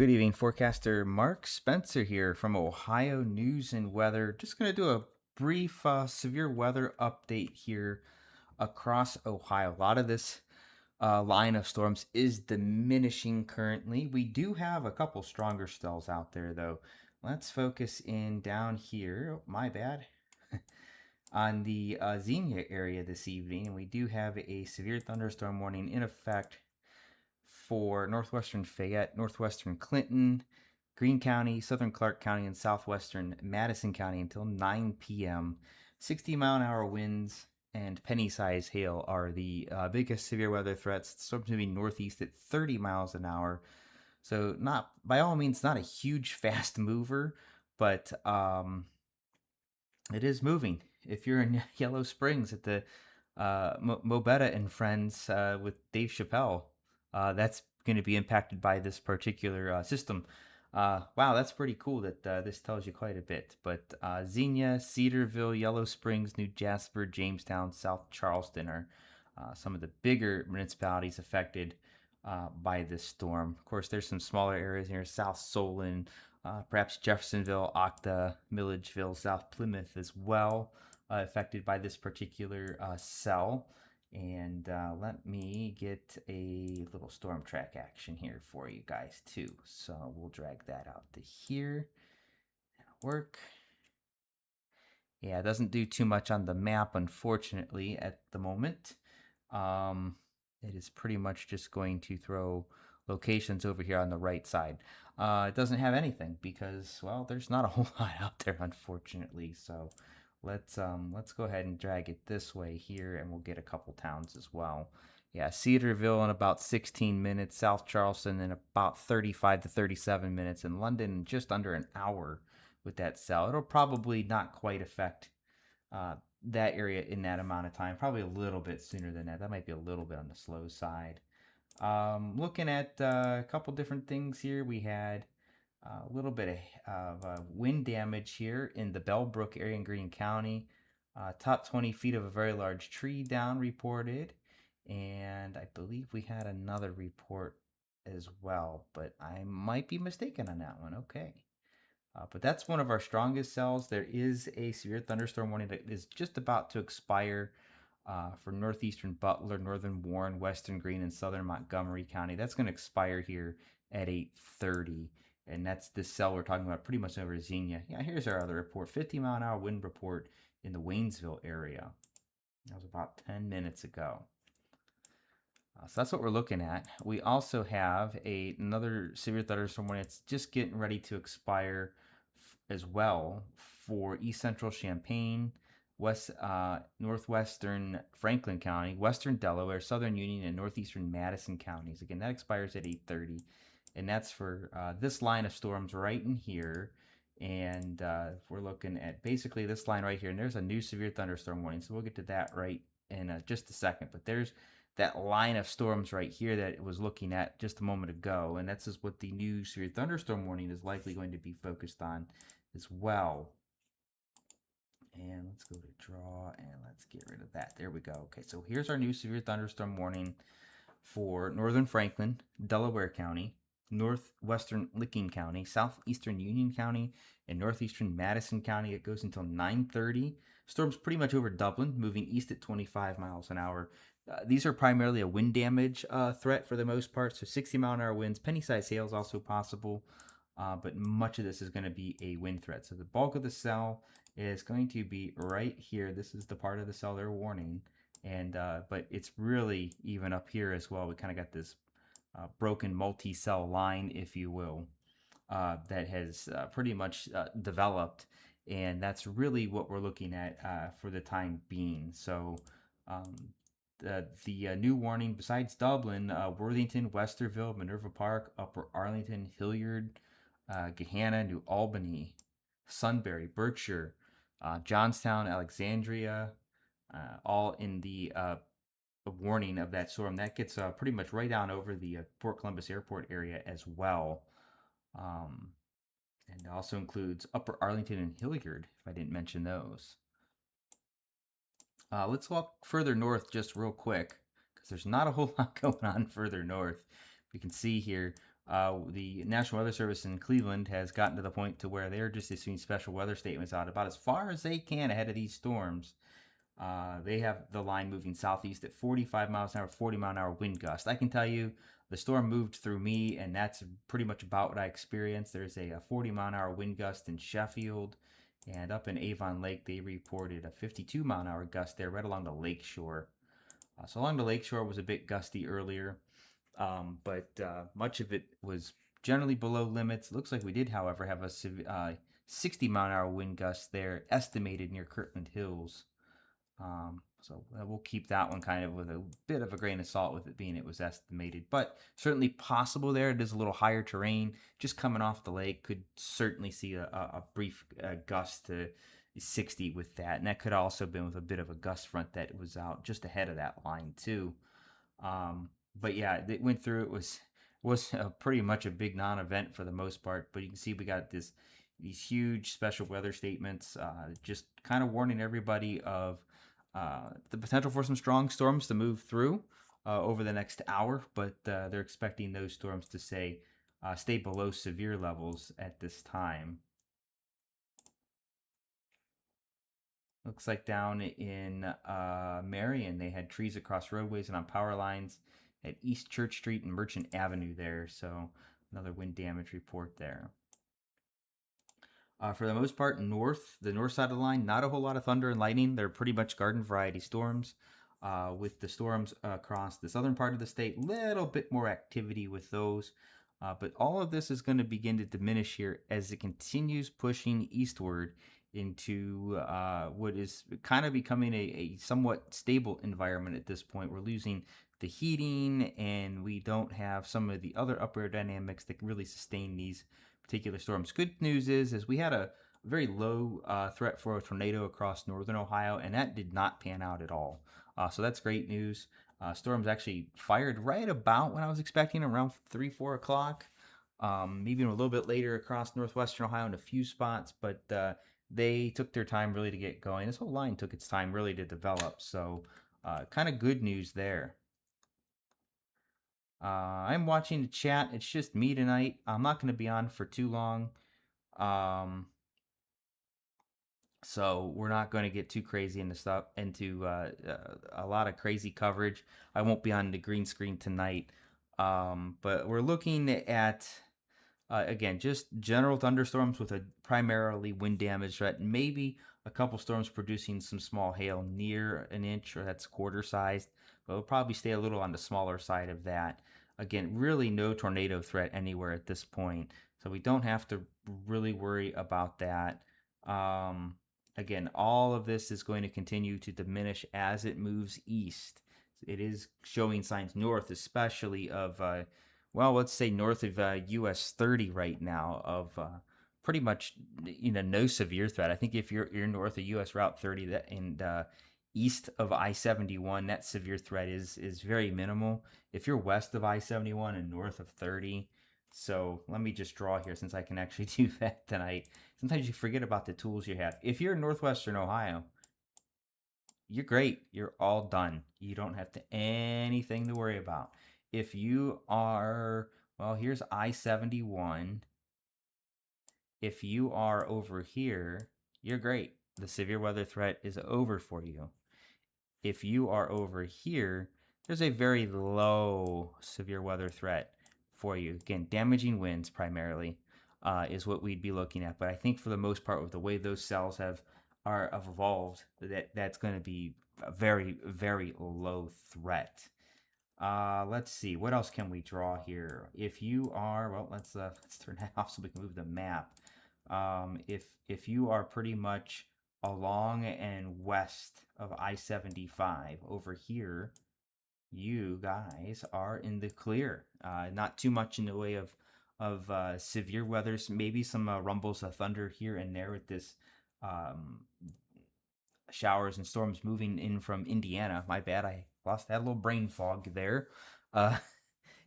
Good evening, forecaster Mark Spencer here from Ohio News and Weather. Just going to do a brief severe weather update here across Ohio. A lot of this line of storms is diminishing currently. We do have a couple stronger spells out there, though. Let's focus in down here. Oh, my bad. On the Zena area this evening, and we do have a severe thunderstorm warning in effect for northwestern Fayette, northwestern Clinton, Greene County, southern Clark County, and southwestern Madison County until 9 p.m. 60-mile-an-hour winds and penny-sized hail are the biggest severe weather threats. The storm's moving northeast at 30 miles an hour. So not, by all means, not a huge fast mover, but it is moving. If you're in Yellow Springs at the Mobetta and Friends with Dave Chappelle, that's going to be impacted by this particular system. Wow, that's pretty cool that this tells you quite a bit. But Xenia, Cedarville, Yellow Springs, New Jasper, Jamestown, South Charleston are some of the bigger municipalities affected by this storm. Of course, there's some smaller areas here, South Solon, perhaps Jeffersonville, Octa, Milledgeville, South Plymouth as well, affected by this particular cell. And let me get a little storm track action here for you guys too. So we'll drag that out to here. That'll work. Yeah, it doesn't do too much on the map, unfortunately, at the moment. It is pretty much just going to throw locations over here on the right side. It doesn't have anything because, well, there's not a whole lot out there, unfortunately. So let's go ahead and drag it this way here, and we'll get a couple towns as well. Yeah, Cedarville in about 16 minutes, South Charleston in about 35 to 37 minutes, and London in just under an hour with that cell. It'll probably not quite affect that area in that amount of time. Probably a little bit sooner than that. That might be a little bit on the slow side. Looking at a couple different things here, we had a little bit of wind damage here in the Bellbrook area in Greene County. Top 20 feet of a very large tree down reported. And I believe we had another report as well, but I might be mistaken on that one. Okay. But that's one of our strongest cells. There is a severe thunderstorm warning that is just about to expire for northeastern Butler, northern Warren, western Greene, and southern Montgomery County. That's going to expire here at 8:30. And that's this cell we're talking about pretty much over Xenia. Yeah, here's our other report. 50-mile-an-hour wind report in the Waynesville area. That was about 10 minutes ago. So that's what we're looking at. We also have another severe thunderstorm warning. It's just getting ready to expire as well for East Central Champaign, northwestern Franklin County, western Delaware, southern Union, and northeastern Madison counties. Again, that expires at 8:30, and that's for this line of storms right in here. And we're looking at basically this line right here, and there's a new severe thunderstorm warning. So we'll get to that right in just a second. But there's that line of storms right here that it was looking at just a moment ago, and that's just what the new severe thunderstorm warning is likely going to be focused on as well. And let's go to draw and let's get rid of that. There we go. Okay, so here's our new severe thunderstorm warning for northern Franklin, Delaware County, northwestern Licking County, southeastern Union County, and northeastern Madison County. It goes until 9:30. Storm's pretty much over Dublin, moving east at 25 miles an hour. These are primarily a wind damage threat for the most part, so 60-mile-an-hour winds. Penny-sized hail is also possible, but much of this is going to be a wind threat. So the bulk of the cell is going to be right here. This is the part of the cell they're warning, and but it's really even up here as well. We kind of got this broken multi-cell line, if you will, that has pretty much developed, and that's really what we're looking at for the time being. So the new warning, besides Dublin, Worthington, Westerville, Minerva Park, Upper Arlington, Hilliard, Gahanna, New Albany, Sunbury, Berkshire, Johnstown, Alexandria, all in the warning of that storm. That gets pretty much right down over the Port Columbus Airport area as well. And also includes Upper Arlington and Hilliard, if I didn't mention those. Let's walk further north just real quick, because there's not a whole lot going on further north. We can see here The National Weather Service in Cleveland has gotten to the point to where they're just issuing special weather statements out about as far as they can ahead of these storms. They have the line moving southeast at 45 miles an hour, 40-mile-an-hour wind gust. I can tell you the storm moved through me, and that's pretty much about what I experienced. There's a 40-mile-an-hour wind gust in Sheffield, and up in Avon Lake, they reported a 52-mile-an-hour gust there right along the lake shore. So along the lake shore was a bit gusty earlier, but much of it was generally below limits. It looks like we did, however, have a 60-mile-an-hour wind gust there, estimated near Kirtland Hills. So we'll keep that one kind of with a bit of a grain of salt with it being it was estimated, but certainly possible there. It is a little higher terrain. Just coming off the lake, could certainly see a brief gust to 60 with that. And that could also have been with a bit of a gust front that was out just ahead of that line too. But yeah, it went through. It was pretty much a big non-event for the most part. But you can see we got these huge special weather statements, just kind of warning everybody of the potential for some strong storms to move through over the next hour. But they're expecting those storms to stay below severe levels at this time. Looks like down in Marion, they had trees across roadways and on power lines at East Church Street and Merchant Avenue there. So another wind damage report there. For the most part, the north side of the line, not a whole lot of thunder and lightning. They're pretty much garden variety storms. With the storms across the southern part of the state, little bit more activity with those. But all of this is going to begin to diminish here as it continues pushing eastward into what is kind of becoming a somewhat stable environment at this point. We're losing the heating, and we don't have some of the other upper dynamics that can really sustain these particular storms. Good news is we had a very low threat for a tornado across northern Ohio, and that did not pan out at all. So that's great news. Storms actually fired right about when I was expecting, around 3-4 o'clock. Maybe a little bit later across northwestern Ohio in a few spots, but they took their time really to get going. This whole line took its time really to develop, so kind of good news there. I'm watching the chat. It's just me tonight. I'm not going to be on for too long. So we're not going to get too crazy into a lot of crazy coverage. I won't be on the green screen tonight. But we're looking at again, just general thunderstorms with a primarily wind damage threat, maybe a couple storms producing some small hail near an inch, or that's quarter sized, but we'll probably stay a little on the smaller side of that. Again, really no tornado threat anywhere at this point, so we don't have to really worry about that. Again, all of this is going to continue to diminish as it moves east. It is showing signs north, especially of well, let's say north of US 30 right now of pretty much no severe threat. I think if you're north of US Route 30 and east of I-71, that severe threat is very minimal. If you're west of I-71 and north of 30, so let me just draw here since I can actually do that tonight. Sometimes you forget about the tools you have. If you're in northwestern Ohio, you're great. You're all done. You don't have anything to worry about. If you are, well, here's I-71. If you are over here, you're great. The severe weather threat is over for you. If you are over here, there's a very low severe weather threat for you. Again, damaging winds primarily is what we'd be looking at. But I think for the most part, with the way those cells have evolved, that's going to be a very, very low threat. Let's see. What else can we draw here? If you are, well, let's turn that off so we can move the map. If you are pretty much along and west of I-75 over here, you guys are in the clear. Not too much in the way of severe weather. Maybe some rumbles of thunder here and there with this showers and storms moving in from Indiana. My bad, I lost that little brain fog there. Uh,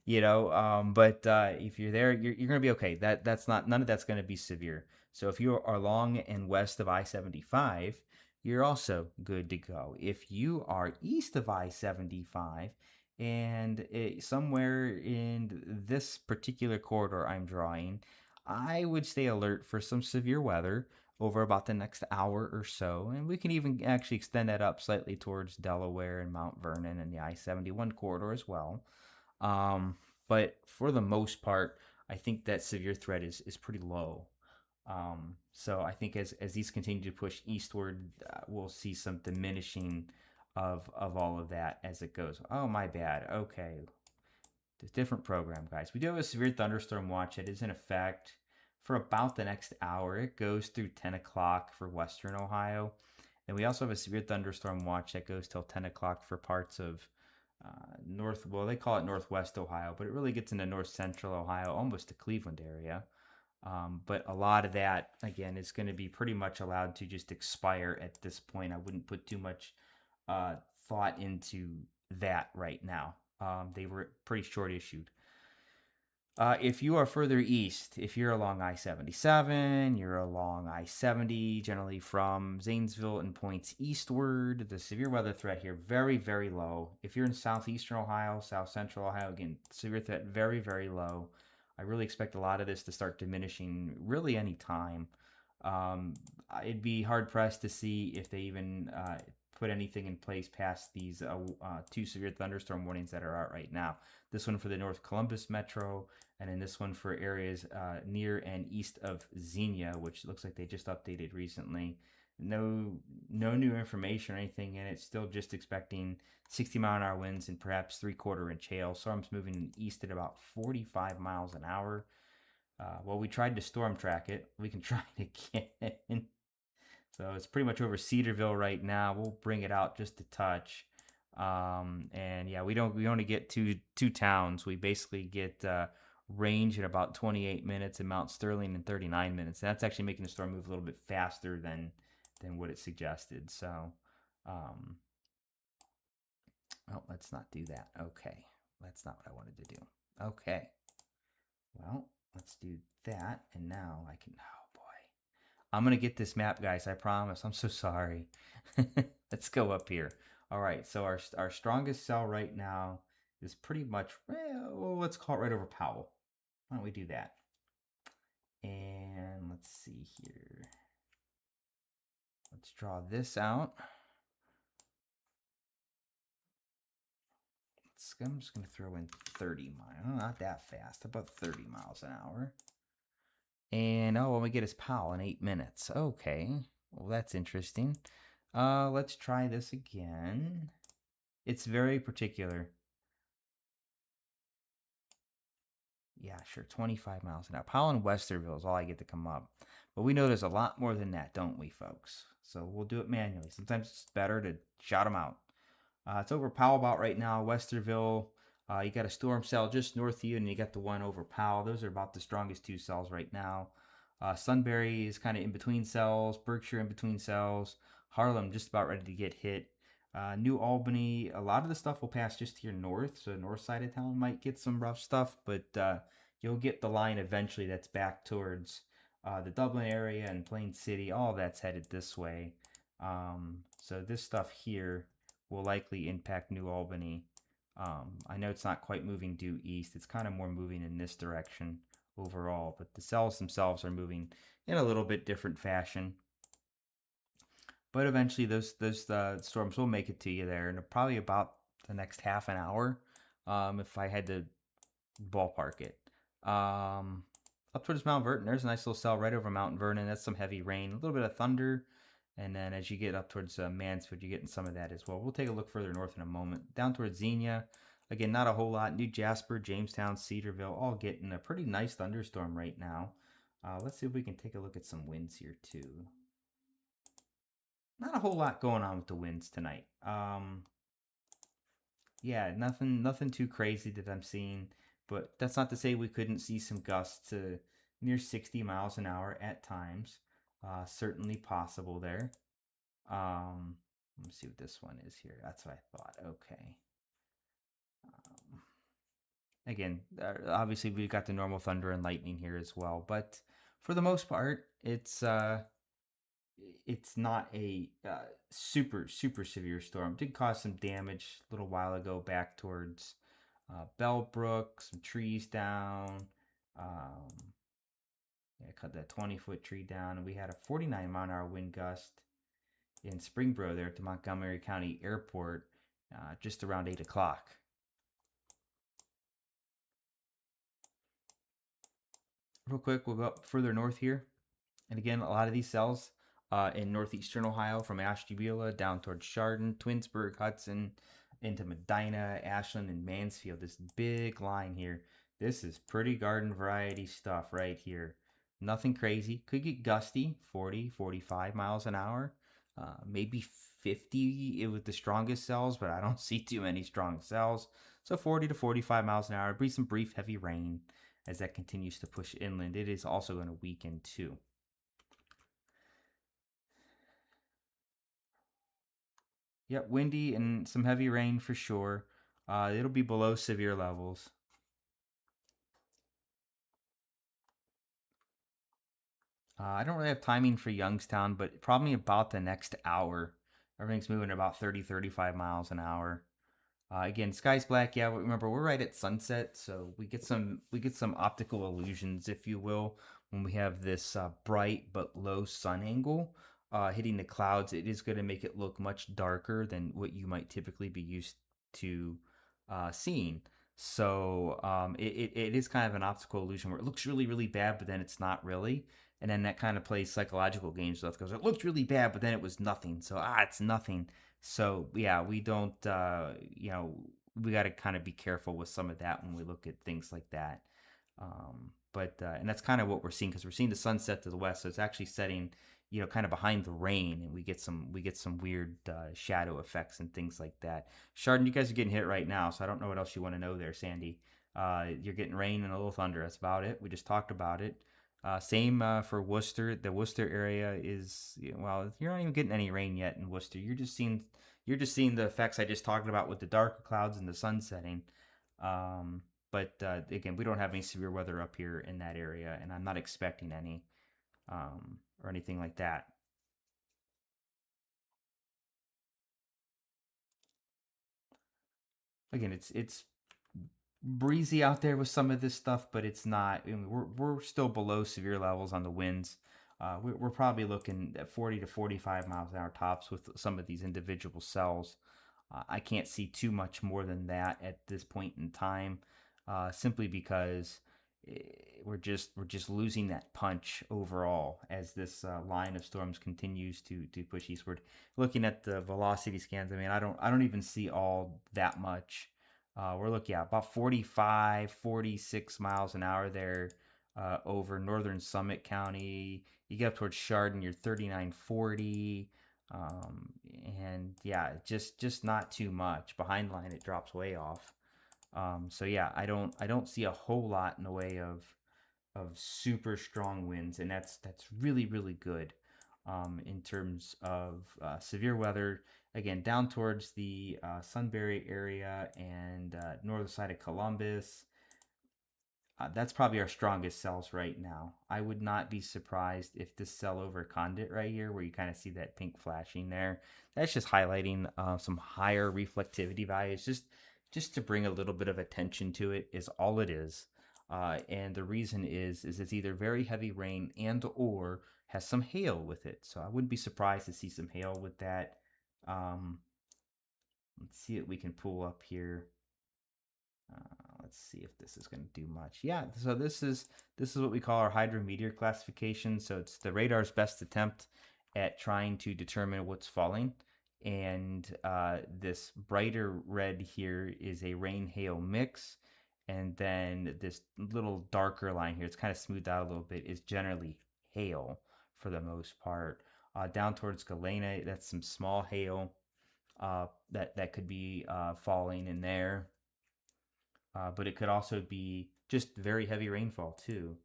but if you're there, you're gonna be okay. That's not none of that's gonna be severe. So if you are along and west of I-75, you're also good to go. If you are east of I-75 And somewhere in this particular corridor I'm drawing, I would stay alert for some severe weather over about the next hour or so. And we can even actually extend that up slightly towards Delaware and Mount Vernon and the I 71 corridor as well. Um, but for the most part, I think that severe threat is pretty low. So I think as these continue to push eastward, we'll see some diminishing of all of that as it goes. Oh, my bad. Okay, the different program, guys. We do have a severe thunderstorm watch that is in effect for about the next hour. It goes through 10 o'clock for western Ohio. And we also have a severe thunderstorm watch that goes till 10 o'clock for parts of well, they call it northwest Ohio, but it really gets into north central Ohio, almost the Cleveland area. But a lot of that, again, is going to be pretty much allowed to just expire at this point. I wouldn't put too much uh, thought into that right now. They were pretty short issued. If you are further east, if you're along I 77, you're along I 70, generally from Zanesville and points eastward, the severe weather threat here very, very low. If you're in southeastern Ohio, south central Ohio, again, severe threat very, very low. I really expect a lot of this to start diminishing really any time. Um, I'd be hard pressed to see if they even put anything in place past these two severe thunderstorm warnings that are out right now. This one for the North Columbus metro, and then this one for areas near and east of Zena, which looks like they just updated recently. No new information or anything in it. Still just expecting 60-mile-an-hour winds and perhaps 3/4 inch hail. Storms moving east at about 45 miles an hour. Well, we tried to storm track it. We can try it again. So it's pretty much over Cedarville right now. We'll bring it out just a touch. And yeah, we only get two towns. We basically get range in about 28 minutes and Mount Sterling in 39 minutes. And that's actually making the storm move a little bit faster than what it suggested. So, um, oh, let's not do that. Okay, that's not what I wanted to do. Okay, well, let's do that. And now I can. Oh boy, I'm gonna get this map, guys. I promise. I'm so sorry. Let's go up here. All right. So our strongest cell right now is pretty much well, let's call it right over Powell. Why don't we do that? And let's see here. Let's draw this out. I'm just going to throw in 30 miles. Not that fast. About 30 miles an hour. And oh, when we get his Powell in 8 minutes. Okay. Well, that's interesting. Let's try this again. It's very particular. Yeah, sure. 25 miles an hour. Powell and Westerville is all I get to come up. But we know there's a lot more than that, don't we, folks? So we'll do it manually. Sometimes it's better to shout them out. It's over Powell about right now. Westerville, you got a storm cell just north of you, and you got the one over Powell. Those are about the strongest two cells right now. Sunbury is kind of in between cells. Berkshire in between cells. Harlem just about ready to get hit. New Albany, a lot of the stuff will pass just here north, so the north side of town might get some rough stuff, but you'll get the line eventually that's back towards the Dublin area and Plain City. All that's headed this way. So this stuff here will likely impact New Albany. I know it's not quite moving due east. It's kind of more moving in this direction overall, but the cells themselves are moving in a little bit different fashion. But eventually, those storms will make it to you there, and probably about the next half an hour, if I had to ballpark it. Up towards Mount Vernon, there's a nice little cell right over Mount Vernon. That's some heavy rain, a little bit of thunder, and then as you get up towards Mansfield, you're getting some of that as well. We'll take a look further north in a moment. Down towards Xenia, again, not a whole lot. New Jasper, Jamestown, Cedarville, all getting a pretty nice thunderstorm right now. Let's see if we can take a look at some winds here too. Not a whole lot going on with the winds tonight. Yeah, nothing too crazy that I'm seeing, but that's not to say we couldn't see some gusts to near 60 miles an hour at times. Certainly possible there. Let me see what this one is here. That's what I thought. Okay. Again, obviously we've got the normal thunder and lightning here as well, but for the most part, it's it's not a super severe storm. Did cause some damage a little while ago back towards Bellbrook, some trees down. Um, yeah, cut that 20-foot tree down, and we had a 49-mile-an-hour wind gust in Springboro there at the Montgomery County Airport just around 8 o'clock. Real quick, we'll go up further north here. And again, a lot of these cells in northeastern Ohio from Ashtabula down towards Chardon, Twinsburg, Hudson, into Medina, Ashland, and Mansfield. This big line here. This is pretty garden variety stuff right here. Nothing crazy. Could get gusty, 40, 45 miles an hour. Maybe 50 with the strongest cells, but I don't see too many strong cells. So 40 to 45 miles an hour. Be some brief heavy rain as that continues to push inland. It is also going to weaken too. Yep, windy and some heavy rain for sure. It'll be below severe levels. I don't really have timing for Youngstown, but probably about the next hour. Everything's moving about 30, 35 miles an hour. Again, sky's black. Yeah, remember we're right at sunset, so we get some optical illusions, if you will, when we have this bright but low sun angle hitting the clouds. It is going to make it look much darker than what you might typically be used to seeing. So it is kind of an optical illusion where it looks really bad, but then it's not really. And then that kind of plays psychological games with us because it looked really bad, but then it was nothing. So it's nothing. So yeah, we don't, we got to kind of be careful with some of that when we look at things like that. But and that's kind of what we're seeing because we're seeing the sunset to the west, so it's actually setting, kind of behind the rain, and we get some weird shadow effects and things like that. Chardon, you guys are getting hit right now, so I don't know what else you want to know there, Sandy. You're getting rain and a little thunder. That's about it. We just talked about it. Same for Worcester. The Worcester area is, well, you're not even getting any rain yet in Worcester. You're just seeing the effects I just talked about with the darker clouds and the sun setting. Um, but again, we don't have any severe weather up here in that area, and I'm not expecting any or anything like that. Again, it's breezy out there with some of this stuff, but it's not. I mean, we're still below severe levels on the winds. We're probably looking at 40 to 45 miles an hour tops with some of these individual cells. I can't see too much more than that at this point in time, simply because eh, we're just losing that punch overall as this line of storms continues to push eastward. Looking at the velocity scans, I mean, I don't even see all that much. We're looking at about 45, 46 miles an hour there over northern Summit County. You get up towards Chardon, you're 39, 40. Um, and yeah, just not too much. Behind line, it drops way off. So yeah, I don't see a whole lot in the way of super strong winds, and that's really good in terms of severe weather. Again, down towards the Sunbury area and northern side of Columbus, that's probably our strongest cells right now. I would not be surprised if this cell over Condit right here, where you kind of see that pink flashing there, that's just highlighting some higher reflectivity values, just to bring a little bit of attention to it is all it is. And the reason is it's either very heavy rain and or has some hail with it. So I wouldn't be surprised to see some hail with that. Um, let's see what we can pull up here. Let's see if this is going to do much. Yeah, so this is what we call our hydrometeor classification. So it's the radar's best attempt at trying to determine what's falling. And this brighter red here is a rain hail mix. And then this little darker line here, it's kind of smoothed out a little bit, is generally hail for the most part. Down towards Galena, that's some small hail that could be falling in there, but it could also be just very heavy rainfall too.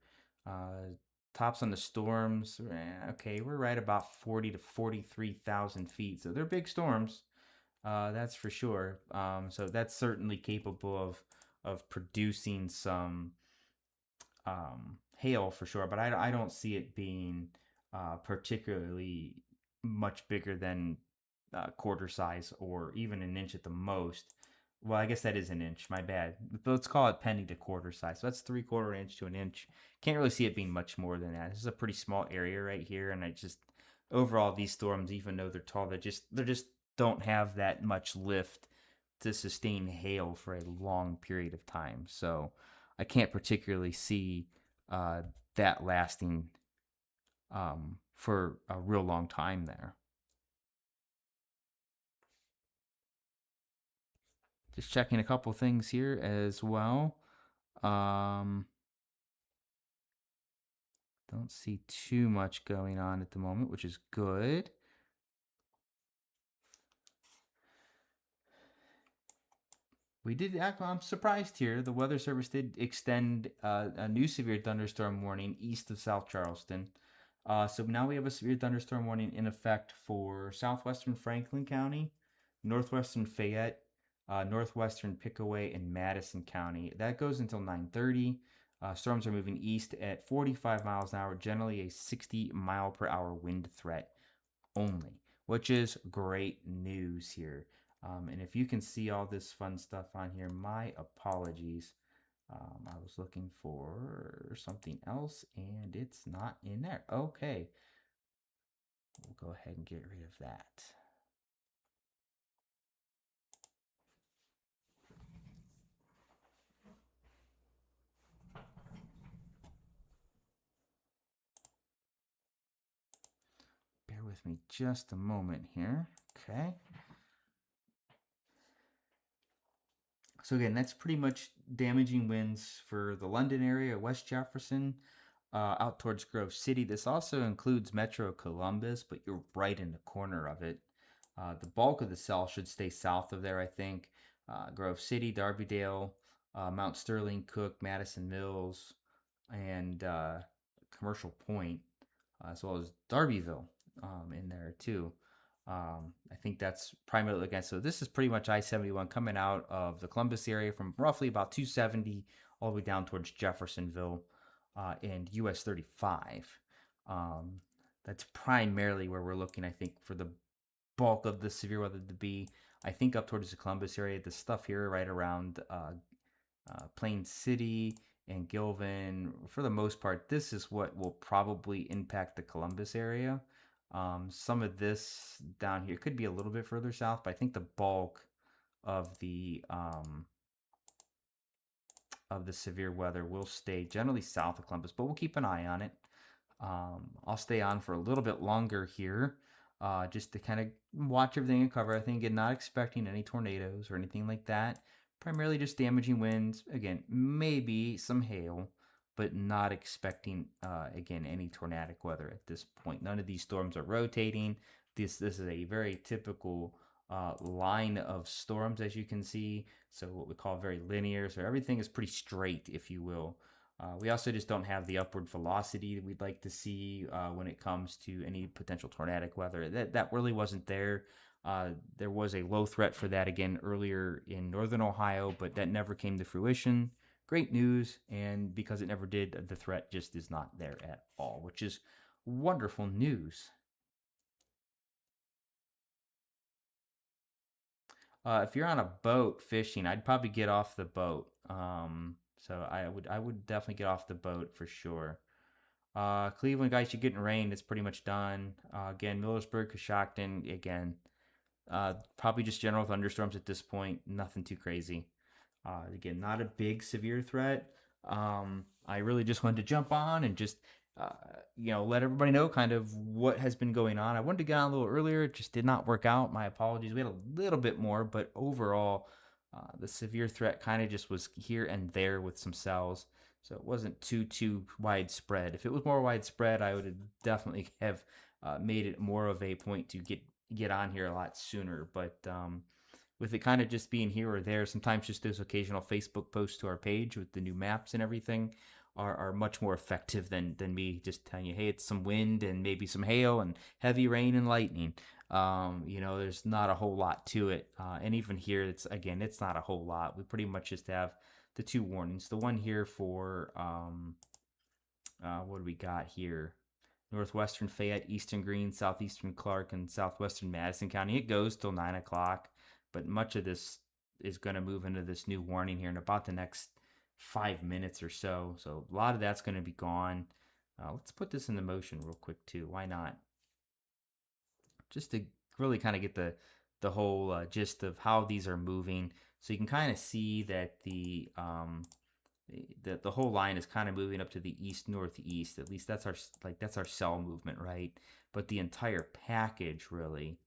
Uh, Tops on the storms, okay, we're right about 40 to 43,000 feet, so they're big storms. That's for sure. So that's certainly capable of producing some hail for sure, but I don't see it being particularly much bigger than quarter size or even an inch at the most. Well, I guess that is an inch. My bad. But let's call it penny to quarter size. So that's 3/4 inch to an inch. Can't really see it being much more than that. This is a pretty small area right here, and I just overall these storms, even though they're tall, they just don't have that much lift to sustain hail for a long period of time. So I can't particularly see uh, that lasting for a real long time there. Just checking a couple things here as well. Um, don't see too much going on at the moment, which is good. We did. I'm surprised here. The Weather Service did extend a new severe thunderstorm warning east of South Charleston. So now we have a severe thunderstorm warning in effect for southwestern Franklin County, northwestern Fayette, northwestern Pickaway, and Madison County. That goes until 9:30. Storms are moving east at 45 miles an hour, generally a 60-mile-per-hour wind threat only, which is great news here. And if you can see all this fun stuff on here, my apologies. I was looking for something else and it's not in there. Okay, we'll go ahead and get rid of that. Bear with me just a moment here. Okay. So again, that's pretty much damaging winds for the London area, West Jefferson, out towards Grove City. This also includes Metro Columbus, but you're right in the corner of it. The bulk of the cell should stay south of there, I think. Grove City, Darbydale, Mount Sterling, Cook, Madison Mills, and Commercial Point, as well as Darbyville in there too. I think that's primarily again. So this is pretty much I-71 coming out of the Columbus area from roughly about 270 all the way down towards Jeffersonville and US 35. Um, that's primarily where we're looking, I think, for the bulk of the severe weather to be. I think up towards the Columbus area, the stuff here right around Plain City and Gilvan, for the most part, this is what will probably impact the Columbus area. Some of this down here could be a little bit further south, but I think the bulk of the severe weather will stay generally south of Columbus, but we'll keep an eye on it. I'll stay on for a little bit longer here, just to kind of watch everything and cover everything. Again, not expecting any tornadoes or anything like that. Primarily just damaging winds. Again, maybe some hail, but not expecting again any tornadic weather at this point. None of these storms are rotating. This is a very typical line of storms, as you can see. So what we call very linear. So everything is pretty straight, if you will. We also just don't have the upward velocity that we'd like to see when it comes to any potential tornadic weather. That really wasn't there. There was a low threat for that again earlier in northern Ohio, but that never came to fruition. Great news, and because it never did, the threat just is not there at all, which is wonderful news. If you're on a boat fishing, I'd probably get off the boat. So I would definitely get off the boat for sure. Cleveland guys, you're getting rain. It's pretty much done. Again, Millersburg, Coshocton, again, probably just general thunderstorms at this point. Nothing too crazy. Again, not a big severe threat. I really just wanted to jump on and just uh, let everybody know kind of what has been going on. I wanted to get on a little earlier. It just did not work out. My apologies. We had a little bit more, but overall, the severe threat kind of just was here and there with some cells. So it wasn't too widespread. If it was more widespread, I would have definitely have made it more of a point to get on here a lot sooner. But with it kind of just being here or there, sometimes just those occasional Facebook posts to our page with the new maps and everything are much more effective than me just telling you, hey, it's some wind and maybe some hail and heavy rain and lightning. There's not a whole lot to it. And even here, it's not a whole lot. We pretty much just have the two warnings. The one here for, what do we got here? northwestern Fayette, eastern Greene, southeastern Clark, and southwestern Madison County. It goes till 9 o'clock, but much of this is going to move into this new warning here in about the next 5 minutes or so. So a lot of that's going to be gone. Let's put this into motion real quick too. Why not? Just to really kind of get the whole gist of how these are moving, so you can kind of see that the whole line is kind of moving up to the east northeast. At least that's our cell movement, right? But the entire package really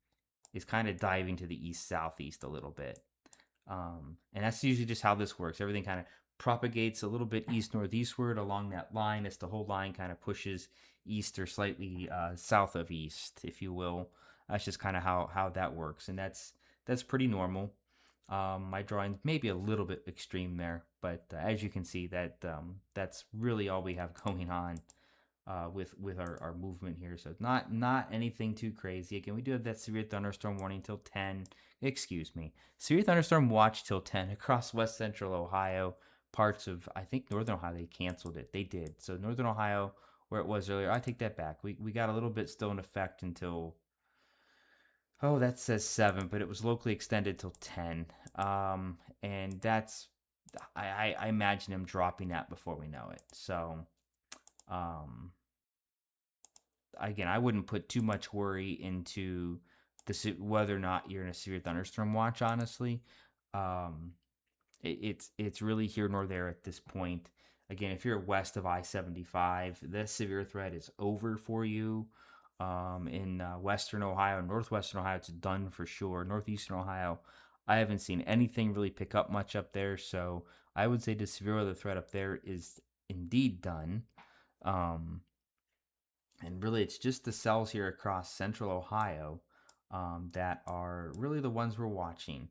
is kind of diving to the east southeast a little bit. And that's usually just how this works. Everything kind of propagates a little bit east northeastward along that line as the whole line kind of pushes east or slightly south of east, if you will. That's just kind of how that works, and that's pretty normal. My drawing maybe a little bit extreme there, but as you can see, that's really all we have going on with our movement here. So not anything too crazy. Again, we do have that severe thunderstorm warning till 10. Excuse me, severe thunderstorm watch till 10 across west central Ohio. Parts of, I think, northern Ohio, they canceled it. They did. So northern Ohio, where it was earlier, I take that back. We got a little bit still in effect until, oh, that says 7, but it was locally extended till 10. And that's, I imagine him dropping that before we know it. So, um, again, I wouldn't put too much worry into whether or not you're in a severe thunderstorm watch. Honestly, um, it's really here nor there at this point. Again, if you're west of I-75, this severe threat is over for you. In western Ohio, northwestern Ohio, it's done for sure. Northeastern Ohio, I haven't seen anything really pick up much up there, so I would say the severe weather threat up there is indeed done. Um, and really, it's just the cells here across central Ohio that are really the ones we're watching.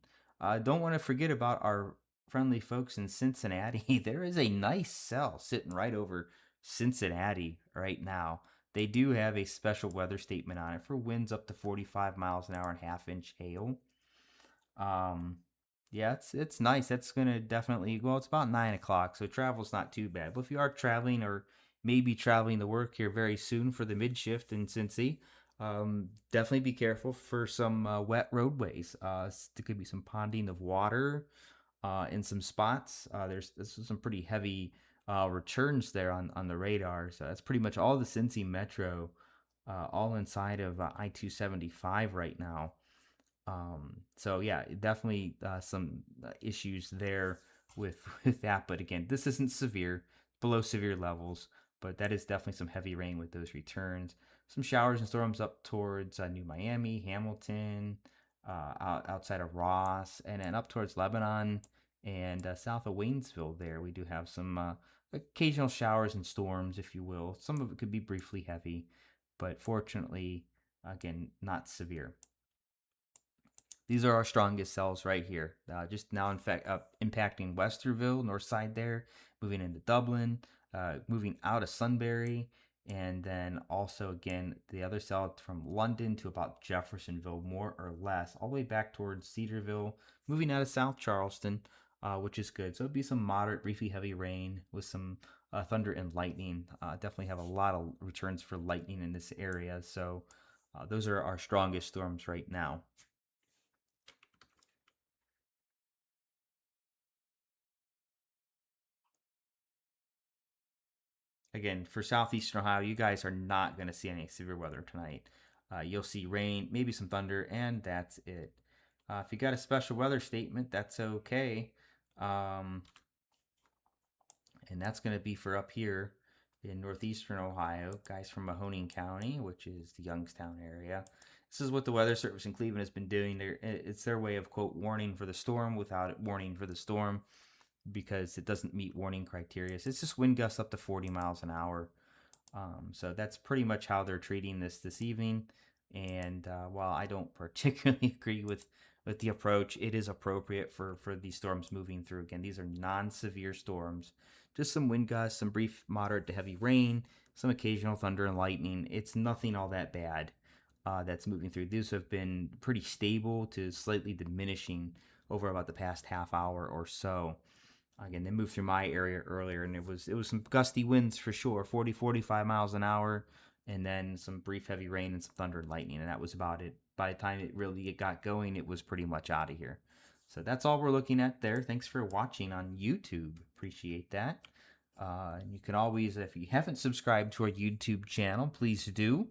Don't want to forget about our friendly folks in Cincinnati. There is a nice cell sitting right over Cincinnati right now. They do have a special weather statement on it for winds up to 45 miles an hour and half-inch hail. Um, yeah, it's nice. That's gonna definitely, well, it's about 9 o'clock, so travel's not too bad. But if you are traveling or maybe traveling to work here very soon for the mid shift in Cincy, definitely be careful for some wet roadways. There could be some ponding of water in some spots. This is some pretty heavy returns there on the radar. So that's pretty much all the Cincy Metro, all inside of I-275 right now. So yeah, definitely some issues there with with that. But again, this isn't severe, below severe levels, but that is definitely some heavy rain with those returns. Some showers and storms up towards New Miami, Hamilton, outside of Ross, and then up towards Lebanon and south of Waynesville. There we do have some occasional showers and storms, if you will. Some of it could be briefly heavy, but fortunately, again, not severe. These are our strongest cells right here. Just now, in fact, impacting Westerville, north side there, moving into Dublin, moving out of Sunbury, and then also, again, the other cell from London to about Jeffersonville, more or less, all the way back towards Cedarville, moving out of South Charleston, which is good. So it'd be some moderate, briefly heavy rain with some thunder and lightning. Definitely have a lot of returns for lightning in this area. So those are our strongest storms right now. Again, for southeastern Ohio, you guys are not going to see any severe weather tonight. You'll see rain, maybe some thunder, and that's it. If you got a special weather statement, that's okay. Um, and that's going to be for up here in northeastern Ohio, guys from Mahoning County, which is the Youngstown area. This is what the Weather Service in Cleveland has been doing. It's their way of, quote, warning for the storm without it warning for the storm, because it doesn't meet warning criteria. So it's just wind gusts up to 40 miles an hour. So that's pretty much how they're treating this evening. And while I don't particularly agree with the approach, it is appropriate for these storms moving through. Again, these are non-severe storms, just some wind gusts, some brief moderate to heavy rain, some occasional thunder and lightning. It's nothing all that bad that's moving through. These have been pretty stable to slightly diminishing over about the past half hour or so. Again, they moved through my area earlier, and it was some gusty winds for sure, 40, 45 miles an hour. and then some brief heavy rain and some thunder and lightning, and that was about it. By the time it got going, it was pretty much out of here. So that's all we're looking at there. Thanks for watching on YouTube. Appreciate that. You can always, if you haven't subscribed to our YouTube channel, please do.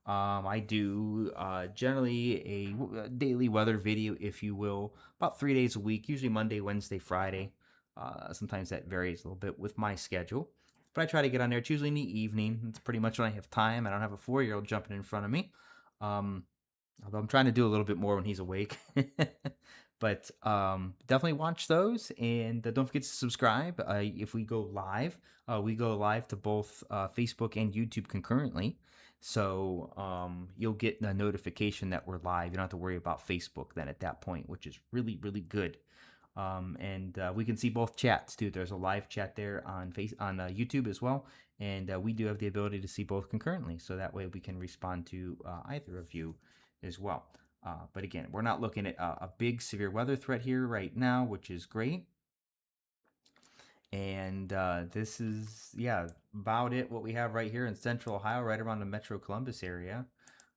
I do generally a daily weather video, if you will, about 3 days a week, usually Monday, Wednesday, Friday. Sometimes that varies a little bit with my schedule. But I try to get on there. It's usually in the evening. It's pretty much when I have time. I don't have a 4-year-old jumping in front of me. Um, Although I'm trying to do a little bit more when he's awake. But definitely watch those. And don't forget to subscribe. If we go live to both Facebook and YouTube concurrently. So you'll get a notification that we're live. You don't have to worry about Facebook then at that point, which is really, really good. And we can see both chats too. There's a live chat there on YouTube as well, and we do have the ability to see both concurrently. So that way we can respond to either of you as well. But again, we're not looking at a big severe weather threat here right now, which is great. And this is, yeah, about it. What we have right here in central Ohio, right around the Metro Columbus area.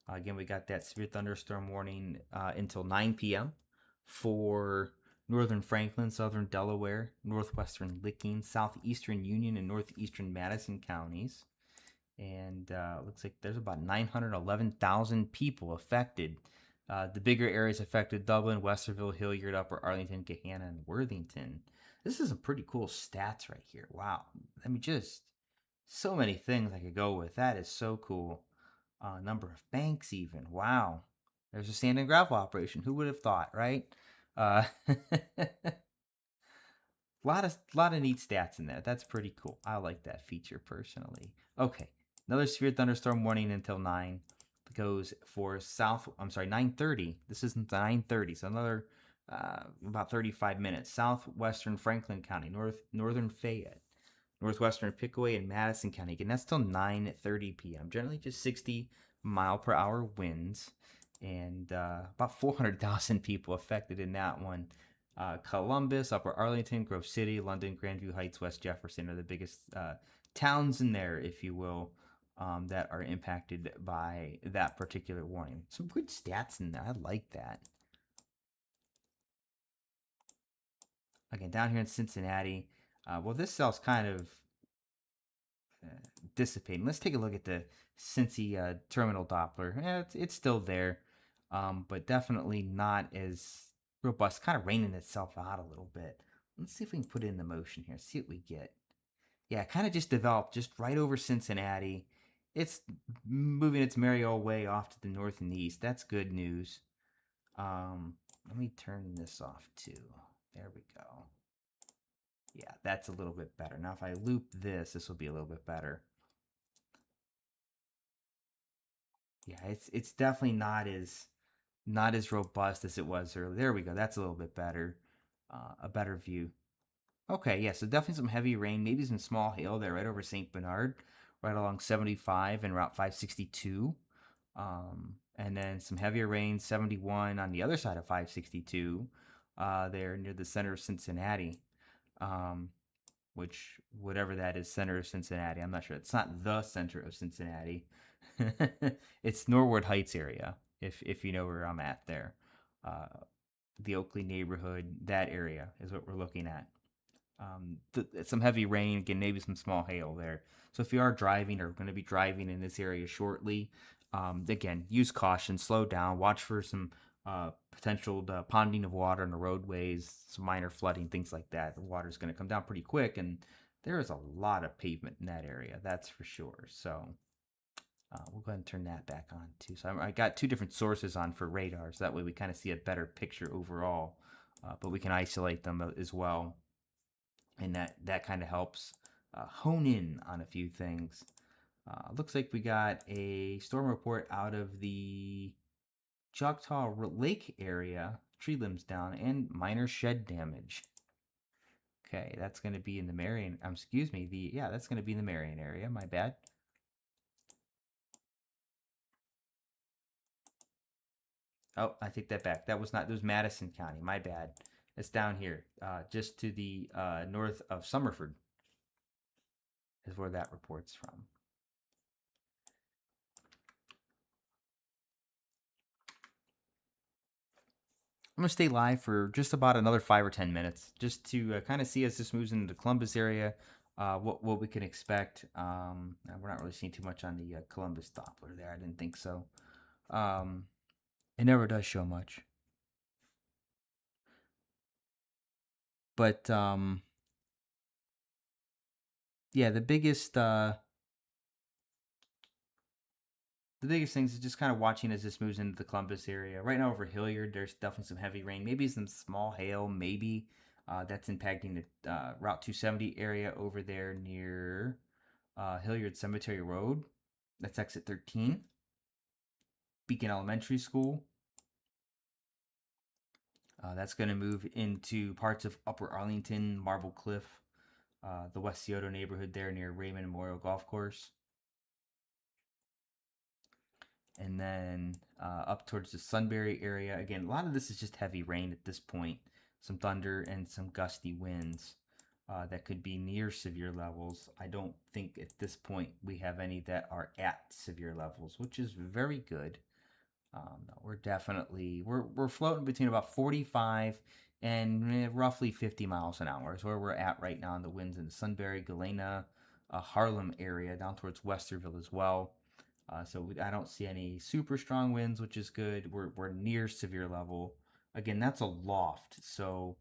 Again, we got that severe thunderstorm warning until 9 p.m. for northern Franklin, southern Delaware, northwestern Licking, southeastern Union, and northeastern Madison counties. And looks like there's about 911,000 people affected. The bigger areas affected: Dublin, Westerville, Hilliard, Upper Arlington, Gahanna, and Worthington. This is some pretty cool stats right here. Wow. I mean, just so many things I could go with. That is so cool. Number of banks, even. Wow. There's a sand and gravel operation. Who would have thought, right? Lot of neat stats in there. That's pretty cool. I like that feature personally. Okay, another severe thunderstorm warning until 9 goes for 9:30. This isn't 9:30, so another about 35 minutes. Southwestern Franklin County, northern Fayette, northwestern Pickaway, and Madison County. Again, that's till 9:30 p.m. Generally just 60-mile-per-hour winds, and about 400,000 people affected in that one. Columbus, Upper Arlington, Grove City, London, Grandview Heights, West Jefferson are the biggest towns in there, if you will, that are impacted by that particular warning. Some good stats in there. I like that. Again, down here in Cincinnati, well, this cell's kind of dissipating. Let's take a look at the Cincy terminal Doppler. Yeah, it's still there, but definitely not as robust. Kind of raining itself out a little bit. Let's see if we can put it into motion here. See what we get. Yeah, it kind of just developed just right over Cincinnati. It's moving its merry old way off to the north and east. That's good news. Let me turn this off too. There we go. Yeah, that's a little bit better. Now if I loop this will be a little bit better. Yeah, it's definitely not as robust as it was earlier. There we go. That's a little bit better. A better view. Okay, yeah, so definitely some heavy rain, maybe some small hail there right over St. Bernard, right along 75 and Route 562. And then some heavier rain, 71 on the other side of 562, there near the center of Cincinnati. Which, whatever that is, center of Cincinnati, I'm not sure. It's not the center of Cincinnati. It's Norwood Heights area, if you know where I'm at there. Uh, the Oakley neighborhood, that area is what we're looking at. Some heavy rain, again, maybe some small hail there. So if you are driving or going to be driving in this area shortly, again, use caution, slow down, watch for some potential ponding of water on the roadways, some minor flooding, things like that. The water's going to come down pretty quick, and there is a lot of pavement in that area, that's for sure. So we'll go ahead and turn that back on too. So I got two different sources on for radar, so that way we kind of see a better picture overall, but we can isolate them as well, and that kind of helps hone in on a few things. Looks like we got a storm report out of the Choctaw Lake area, tree limbs down, and minor shed damage. Okay, that's going to be in the Marion. Excuse me. That's going to be in the Marion area. My bad. Oh, I take that back. That was not. It was Madison County. My bad. It's down here, just to the north of Summerford, is where that report's from. I'm gonna stay live for just about another 5 or 10 minutes, just to kind of see as this moves into the Columbus area, what we can expect. We're not really seeing too much on the Columbus Doppler there. I didn't think so. Um, it never does show much, but yeah, the biggest things is just kind of watching as this moves into the Columbus area. Right now over Hilliard, there's definitely some heavy rain, maybe some small hail, maybe that's impacting the Route 270 area over there near Hilliard Cemetery Road. That's exit 13. Beacon Elementary School. That's going to move into parts of Upper Arlington, Marble Cliff, the West Scioto neighborhood there near Raymond Memorial Golf Course. And then up towards the Sunbury area. Again, a lot of this is just heavy rain at this point. Some thunder and some gusty winds that could be near severe levels. I don't think at this point we have any that are at severe levels, which is very good. No, we're floating between about 45 and roughly 50 miles an hour is where we're at right now in the winds in the Sunbury, Galena, Harlem area down towards Westerville as well. I don't see any super strong winds, which is good. We're near severe level. Again, that's a loft, so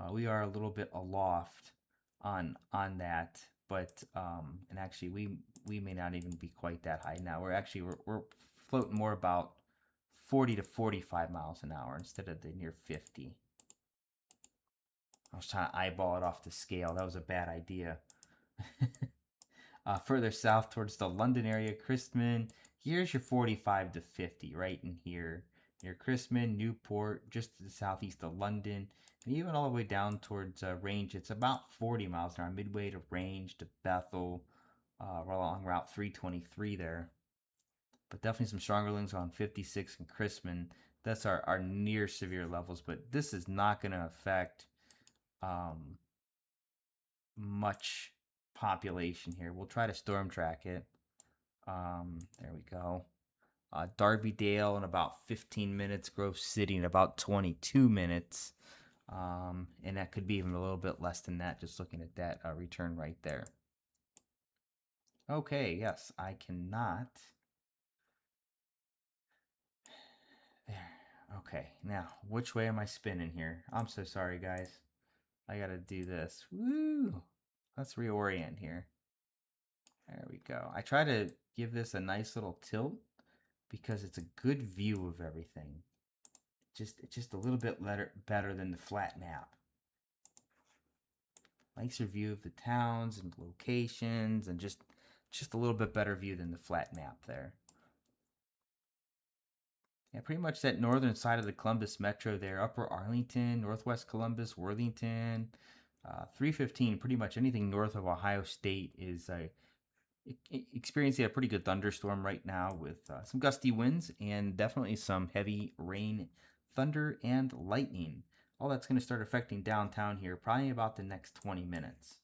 we are a little bit aloft on that. But and actually, we may not even be quite that high now. We're floating more about 40 to 45 miles an hour instead of the near 50. I was trying to eyeball it off the scale. That was a bad idea. Further south towards the London area, Christman, here's your 45 to 50 right in here. Near Christman, Newport, just to the southeast of London, and even all the way down towards Range, it's about 40 miles an hour, midway to Range, to Bethel, along Route 323 there. But definitely some stronger winds on 56 and Christman. That's our near severe levels, but this is not going to affect um, much population here. We'll try to storm track it. There we go. Darby Dale in about 15 minutes. Grove City in about 22 minutes. And that could be even a little bit less than that, just looking at that return right there. Okay, yes, I cannot. There. Okay, now, which way am I spinning here? I'm so sorry, guys. I gotta do this. Woo! Let's reorient here. There we go. I try to give this a nice little tilt because it's a good view of everything. It's just a little bit better than the flat map. Nicer view of the towns and locations, and just a little bit better view than the flat map there. Yeah, pretty much that northern side of the Columbus metro there, Upper Arlington, Northwest Columbus, Worthington, 315. Pretty much anything north of Ohio State is experiencing a pretty good thunderstorm right now with some gusty winds and definitely some heavy rain, thunder, and lightning. All that's going to start affecting downtown here probably about the next 20 minutes.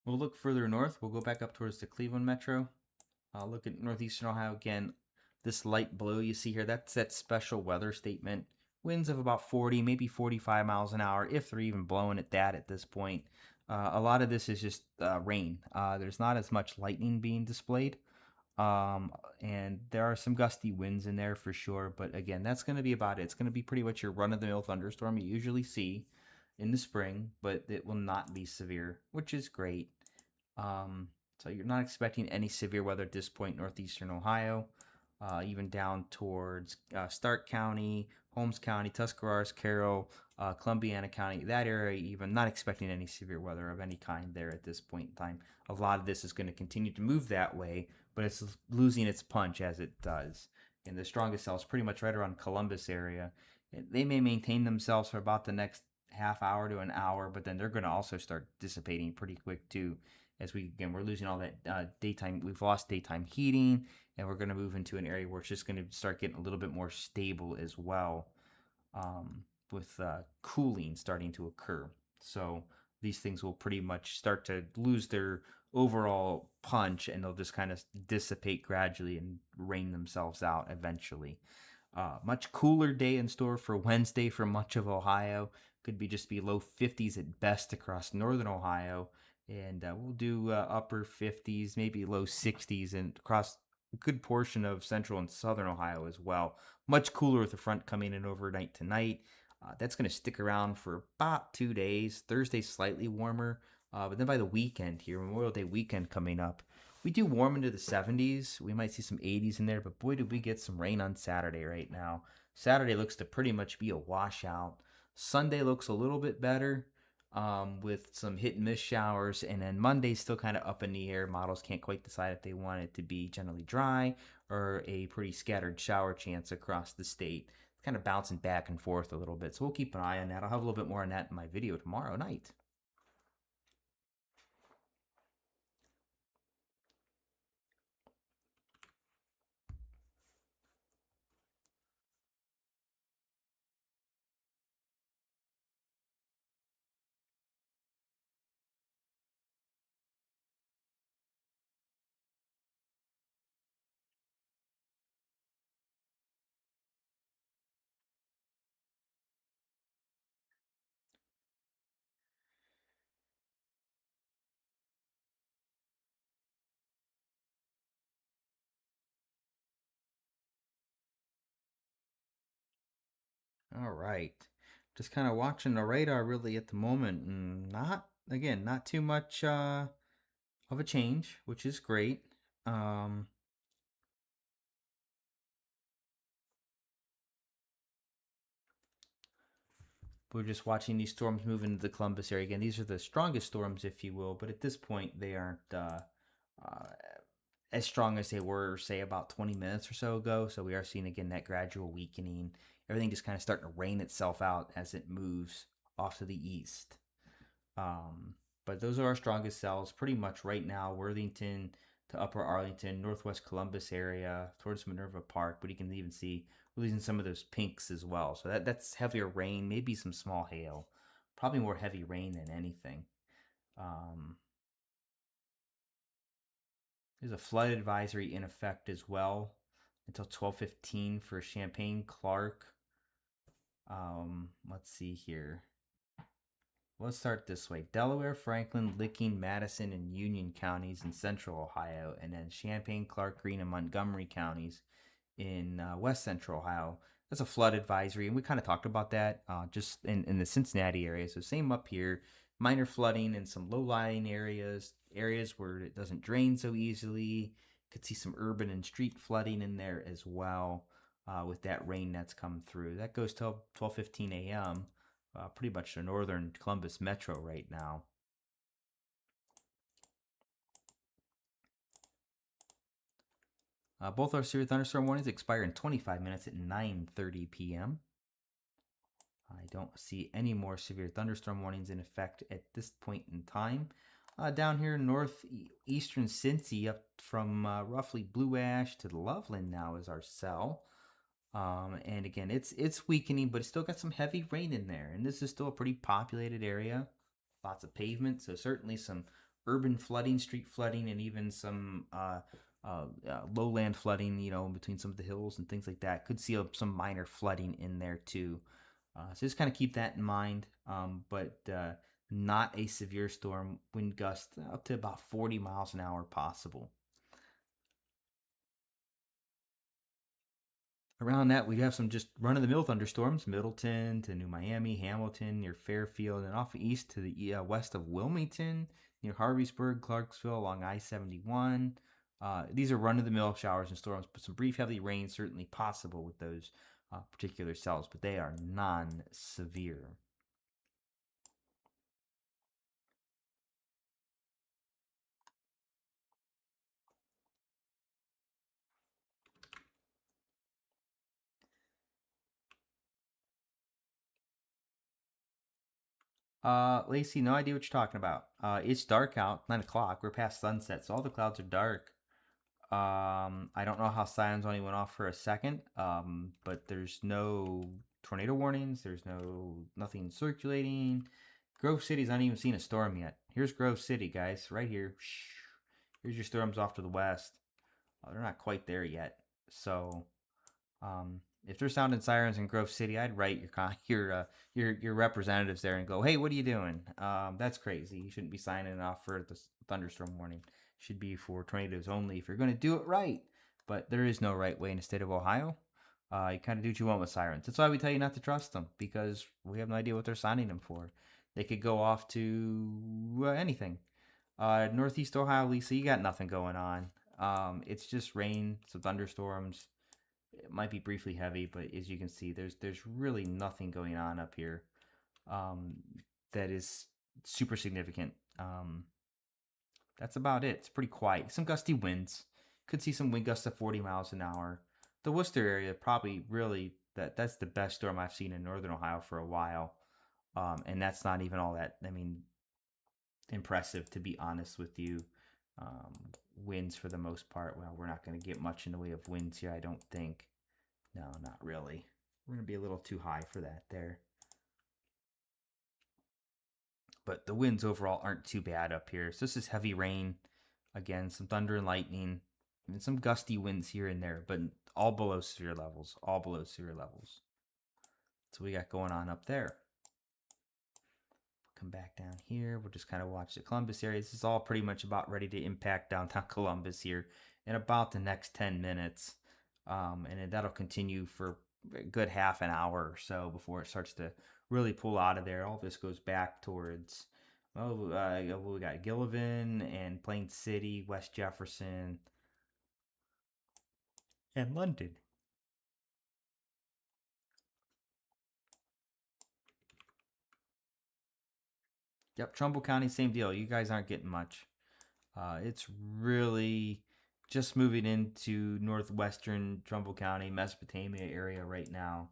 We'll look further north. We'll go back up towards the Cleveland metro. I'll look at northeastern Ohio again. This light blue you see here, that's that special weather statement. Winds of about 40, maybe 45 miles an hour, if they're even blowing at that at this point. A lot of this is just rain. There's not as much lightning being displayed. And there are some gusty winds in there for sure. But again, that's going to be about it. It's going to be pretty much your run of the mill thunderstorm you usually see in the spring, but it will not be severe, which is great. So you're not expecting any severe weather at this point, northeastern Ohio, even down towards Stark County, Holmes County, Tuscarawas, Carroll, Columbiana County, that area, even not expecting any severe weather of any kind there at this point in time. A lot of this is going to continue to move that way, but it's losing its punch as it does. And the strongest cells pretty much right around Columbus area. They may maintain themselves for about the next half hour to an hour, but then they're going to also start dissipating pretty quick too as we're losing all that daytime. We've lost daytime heating, and we're going to move into an area where it's just going to start getting a little bit more stable as well, with cooling starting to occur. So these things will pretty much start to lose their overall punch, and they'll just kind of dissipate gradually and rain themselves out eventually. Much cooler day in store for Wednesday for much of Ohio. Could be low 50s at best across northern Ohio, and we'll do upper 50s, maybe low 60s, and across a good portion of central and southern Ohio as well. Much cooler with the front coming in overnight tonight. That's going to stick around for about 2 days. Thursday slightly warmer, but then by the weekend here, Memorial Day weekend coming up, we do warm into the 70s. We might see some 80s in there, but boy, did we get some rain on Saturday right now. Saturday looks to pretty much be a washout. Sunday looks a little bit better, with some hit and miss showers, and then Monday's still kind of up in the air. Models can't quite decide if they want it to be generally dry or a pretty scattered shower chance across the state. It's kind of bouncing back and forth a little bit, so we'll keep an eye on that. I'll have a little bit more on that in my video tomorrow night. All right. Just kind of watching the radar really at the moment, and not too much of a change, which is great. Um, we're just watching these storms move into the Columbus area again. These are the strongest storms, if you will, but at this point, they aren't uh, as strong as they were, say, about 20 minutes or so ago. So we are seeing again that gradual weakening. Everything just kind of starting to rain itself out as it moves off to the east. Um, but those are our strongest cells pretty much right now. Worthington to Upper Arlington, Northwest Columbus area, towards Minerva Park. But you can even see we're losing some of those pinks as well. So that's heavier rain, maybe some small hail. Probably more heavy rain than anything. Um, there's a flood advisory in effect as well until 12:15 for Champaign, Clark. Let's see here. Let's start this way: Delaware, Franklin, Licking, Madison, and Union counties in central Ohio, and then Champaign, Clark, Greene, and Montgomery counties in west central Ohio. That's a flood advisory, and we kind of talked about that just in the Cincinnati area. So same up here: minor flooding in some low-lying areas where it doesn't drain so easily. Could see some urban and street flooding in there as well, with that rain that's come through. That goes till 12:15 a.m. Pretty much the northern Columbus metro right now. Both our severe thunderstorm warnings expire in 25 minutes at 9:30 p.m. I don't see any more severe thunderstorm warnings in effect at this point in time. Down here northeastern Cincy, up from roughly Blue Ash to Loveland now is our cell. And again, it's weakening, but it's still got some heavy rain in there. And this is still a pretty populated area, lots of pavement, so certainly some urban flooding, street flooding, and even some lowland flooding. Between some of the hills and things like that. Could see some minor flooding in there too. So just kind of keep that in mind. But not a severe storm. Wind gusts up to about 40 miles an hour possible. Around that, we have some just run-of-the-mill thunderstorms: Middleton to New Miami, Hamilton near Fairfield, and off east to the west of Wilmington, near Harveysburg, Clarksville, along I-71. These are run-of-the-mill showers and storms, but some brief heavy rain certainly possible with those particular cells, but they are non-severe. Lacey, no idea what you're talking about. It's dark out, 9 o'clock. We're past sunset, so all the clouds are dark. I don't know how sirens only went off for a second. But there's no tornado warnings. There's nothing circulating. Grove City's not even seen a storm yet. Here's Grove City, guys, right here. Here's your storms off to the west. They're not quite there yet. So, if they're sounding sirens in Grove City, I'd write your representatives there and go, "Hey, what are you doing? That's crazy. You shouldn't be signing off for the thunderstorm warning. It should be for tornadoes only if you're going to do it right." But there is no right way in the state of Ohio. You kind of do what you want with sirens. That's why we tell you not to trust them, because we have no idea what they're signing them for. They could go off to anything. Northeast Ohio, Lisa, you got nothing going on. It's just rain, some thunderstorms. It might be briefly heavy, but as you can see, there's really nothing going on up here um, that is super significant. That's about it. It's pretty quiet. Some gusty winds. Could see some wind gusts of 40 miles an hour. The Worcester area probably really that's the best storm I've seen in northern Ohio for a while, and that's not even all that. I mean, impressive, to be honest with you. Um, Winds for the most part. Well, we're not going to get much in the way of winds here, I don't think. No, not really. We're going to be a little too high for that there. But the winds overall aren't too bad up here. So this is heavy rain. Again, some thunder and lightning. And some gusty winds here and there, but all below severe levels. All below severe levels. So we got going on up there. Come back down here. We'll just kind of watch the Columbus area. This is all pretty much about ready to impact downtown Columbus here in about the next 10 minutes. And that'll continue for a good half an hour or so before it starts to really pull out of there. All this goes back towards, we got Gillivan and Plain City, West Jefferson, and London. Yep, Trumbull County, same deal. You guys aren't getting much. It's really just moving into northwestern Trumbull County, Mesopotamia area right now.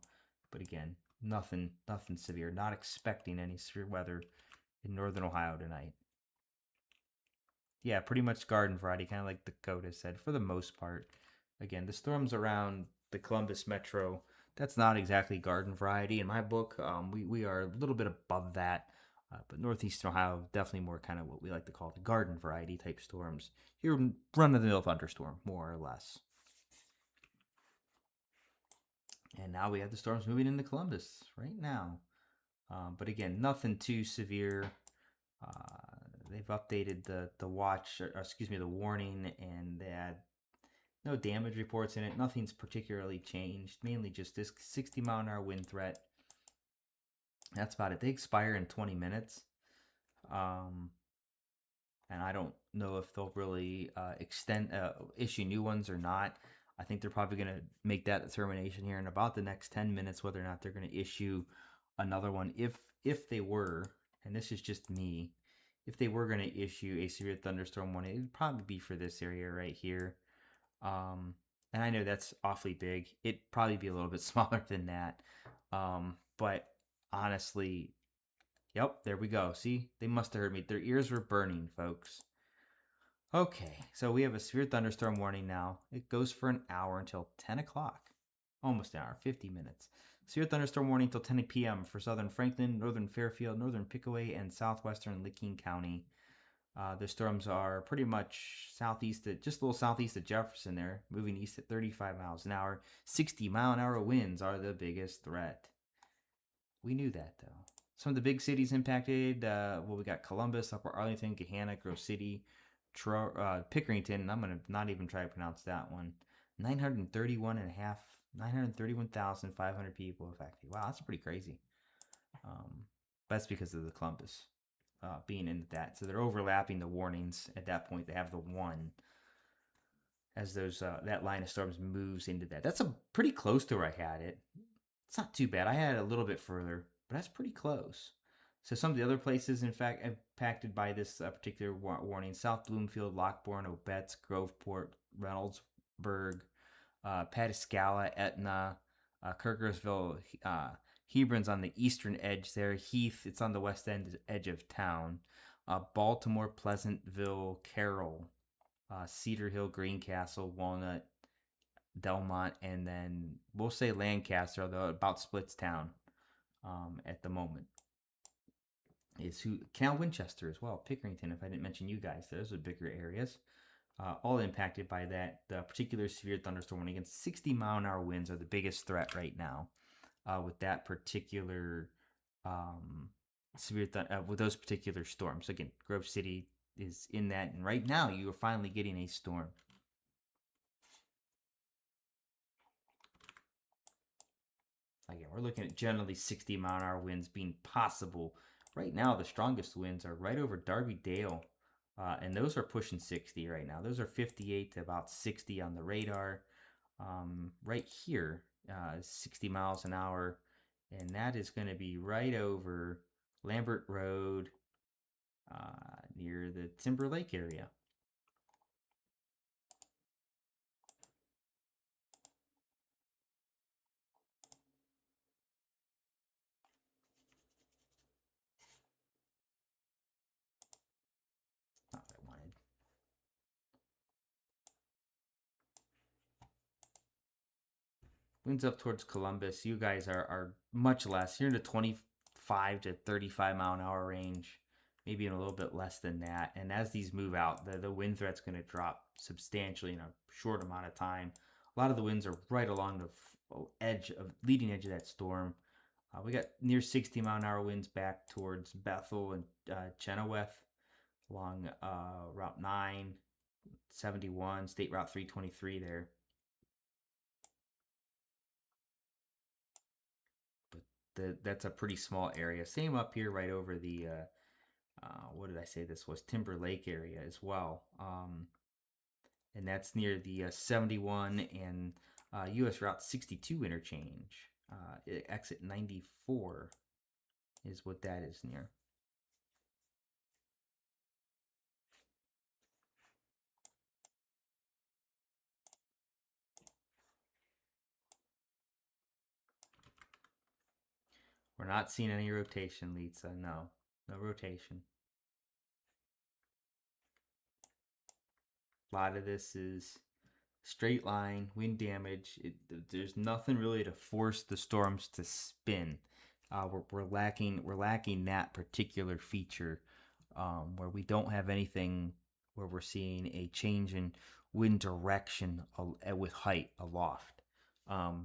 But again, nothing severe. Not expecting any severe weather in northern Ohio tonight. Yeah, pretty much garden variety, kind of like Dakota said, for the most part. Again, the storms around the Columbus metro, that's not exactly garden variety in my book. We are a little bit above that. But northeastern Ohio, definitely more kind of what we like to call the garden variety type storms. Your run of the mill thunderstorm, more or less. And now we have the storms moving into Columbus right now. But again, nothing too severe. They've updated the watch, or excuse me, the warning, and they had no damage reports in it. Nothing's particularly changed. Mainly just this 60-mile-an-hour wind threat. That's about it. They expire in 20 minutes. And I don't know if they'll really issue new ones or not. I think they're probably going to make that determination here in about the next 10 minutes whether or not they're going to issue another one. If they were, and this is just me, if they were going to issue a severe thunderstorm warning, it would probably be for this area right here. And I know that's awfully big. It'd probably be a little bit smaller than that. But honestly, yep, there we go. See, they must have heard me. Their ears were burning, folks. Okay, so we have a severe thunderstorm warning now. It goes for an hour until 10 o'clock. Almost an hour, 50 minutes. Severe thunderstorm warning until 10 p.m. for southern Franklin, northern Fairfield, northern Pickaway, and southwestern Licking County. The storms are pretty much southeast, just a little southeast of Jefferson there, moving east at 35 miles an hour. 60-mile-an-hour winds are the biggest threat. We knew that, though. Some of the big cities impacted, we got Columbus, Upper Arlington, Gahanna, Grove City, Pickerington, and I'm going to not even try to pronounce that one. 931,500 people affected. Wow, that's pretty crazy. That's because of the Columbus being in that. So they're overlapping the warnings at that point. They have the one as those that line of storms moves into that. That's pretty close to where I had it. It's not too bad. I had it a little bit further, but that's pretty close. So some of the other places, in fact, impacted by this particular warning: South Bloomfield, Lockbourne, Obetz, Groveport, Reynoldsburg, Pataskala, Etna, Kirkersville, Hebron's on the eastern edge there. Heath, it's on the west end edge of town. Baltimore, Pleasantville, Carroll, Cedar Hill, Greencastle, Walnut, Delmont, and then we'll say Lancaster, although it about splits town at the moment. Is who Canal Winchester as well, Pickerington. If I didn't mention you guys, those are bigger areas. All impacted by that particular severe thunderstorm warning. Against 60-mile-an-hour winds are the biggest threat right now with that particular with those particular storms. Again, Grove City is in that, and right now you are finally getting a storm. Again, we're looking at generally 60-mile-an-hour winds being possible. Right now, the strongest winds are right over Darby Dale, and those are pushing 60 right now. Those are 58 to about 60 on the radar. Right here, 60 miles an hour, and that is going to be right over Lambert Road near the Timber Lake area. Not what I wanted. Winds up towards Columbus. You guys are much less. You're in the 25 to 35 mile an hour range, maybe in a little bit less than that. And as these move out, the wind threat's going to drop substantially in a short amount of time. A lot of the winds are right along the leading edge of that storm. We got near 60 mile an hour winds back towards Bethel and Chenoweth along Route 9, 71, State Route 323 there. That's a pretty small area. Same up here, right over the what did I say this was? Timber Lake area as well, and that's near the 71 and U.S. Route 62 interchange. Exit 94 is what that is near. We're not seeing any rotation, Lisa. No rotation. A lot of this is straight line, wind damage. There's nothing really to force the storms to spin. We're lacking that particular feature where we don't have anything where we're seeing a change in wind direction with height aloft.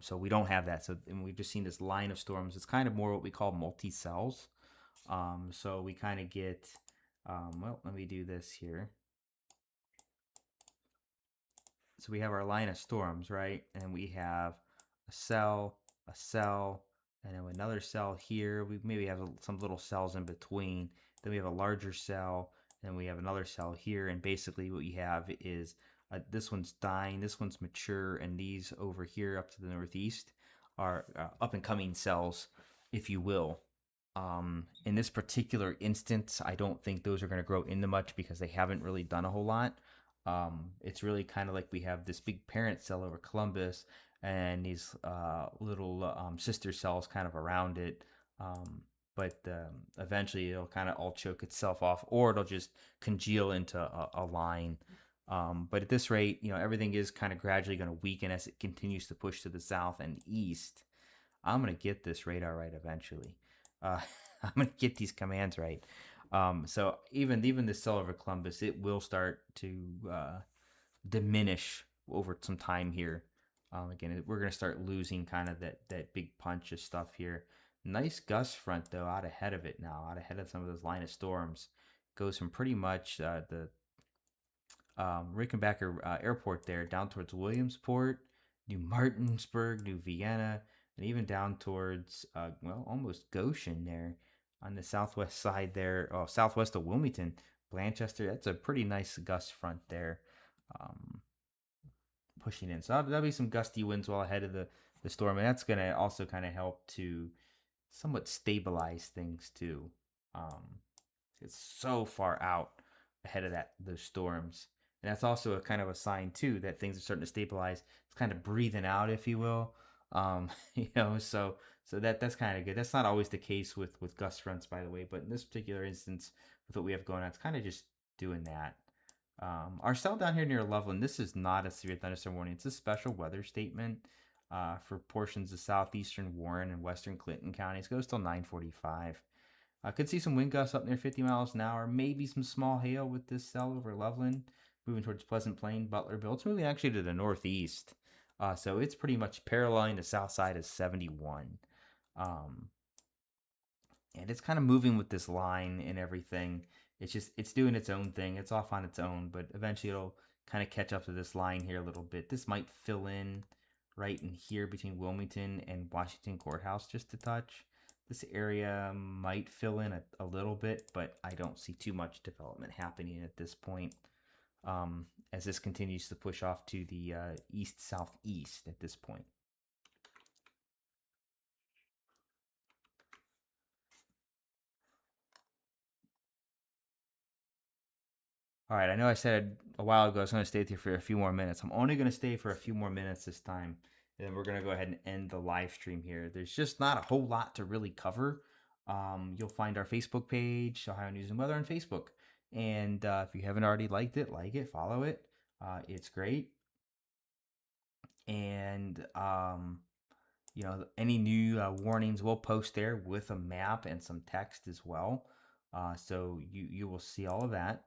So we don't have that. So and we've just seen this line of storms. It's kind of more what we call multi-cells. So we kind of get, well, let me do this here. So we have our line of storms, right? And we have a cell, and then another cell here. We maybe have some little cells in between. Then we have a larger cell, and we have another cell here. And basically what we have is this one's dying, this one's mature, and these over here up to the northeast are up and coming cells, if you will. In this particular instance, I don't think those are going to grow into much because they haven't really done a whole lot. It's really kind of like we have this big parent cell over Columbus and these little sister cells kind of around it. But eventually it'll kind of all choke itself off, or it'll just congeal into a line. But at this rate, everything is kind of gradually going to weaken as it continues to push to the south and east. I'm going to get this radar right eventually. I'm going to get these commands right. So even the cell over Columbus, it will start to diminish over some time here. Again, we're going to start losing kind of that big punch of stuff here. Nice gust front, though, out ahead of it now, out ahead of some of those line of storms. Goes from pretty much the Rickenbacker Airport there down towards Williamsport, New Martinsburg, New Vienna, and even down towards, almost Goshen there on the southwest side there, southwest of Wilmington, Blanchester. That's a pretty nice gust front there. Pushing in. So that'll be some gusty winds well ahead of the storm. And that's going to also kind of help to somewhat stabilize things too. It's so far out ahead of those storms. And that's also a kind of a sign too that things are starting to stabilize. It's kind of breathing out, if you will. So that's kind of good. That's not always the case with gust fronts, by the way, but in this particular instance, with what we have going on, it's kind of just doing that. Our cell down here near Loveland, this is not a severe thunderstorm warning. It's a special weather statement for portions of southeastern Warren and western Clinton counties. It goes till 9:45. I could see some wind gusts up near 50 miles an hour, maybe some small hail with this cell over Loveland, moving towards Pleasant Plain, Butlerville. It's moving actually to the northeast, so it's pretty much paralleling the south side of 71. Um, and it's kind of moving with this line and everything. It's doing its own thing. It's off on its own, but eventually it'll kind of catch up to this line here a little bit. This might fill in right in here between Wilmington and Washington Courthouse just a touch. This area might fill in a little bit, but I don't see too much development happening at this point. As this continues to push off to the east southeast at this point. All right, I know I said a while ago I was going to stay with you for a few more minutes. I'm only going to stay for a few more minutes this time, and then we're going to go ahead and end the live stream here. There's just not a whole lot to really cover. You'll find our Facebook page, Ohio News and Weather on Facebook. And if you haven't already liked it, like it, follow it. It's great. And, any new warnings we'll post there with a map and some text as well. So you will see all of that.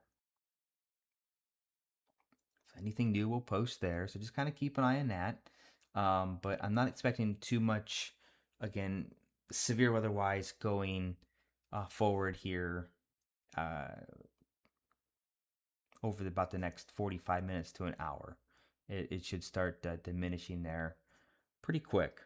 So anything new, we'll post there. So just kind of keep an eye on that. But I'm not expecting too much, again, severe weather wise going forward here uh, over about the next 45 minutes to an hour. It should start diminishing there pretty quick.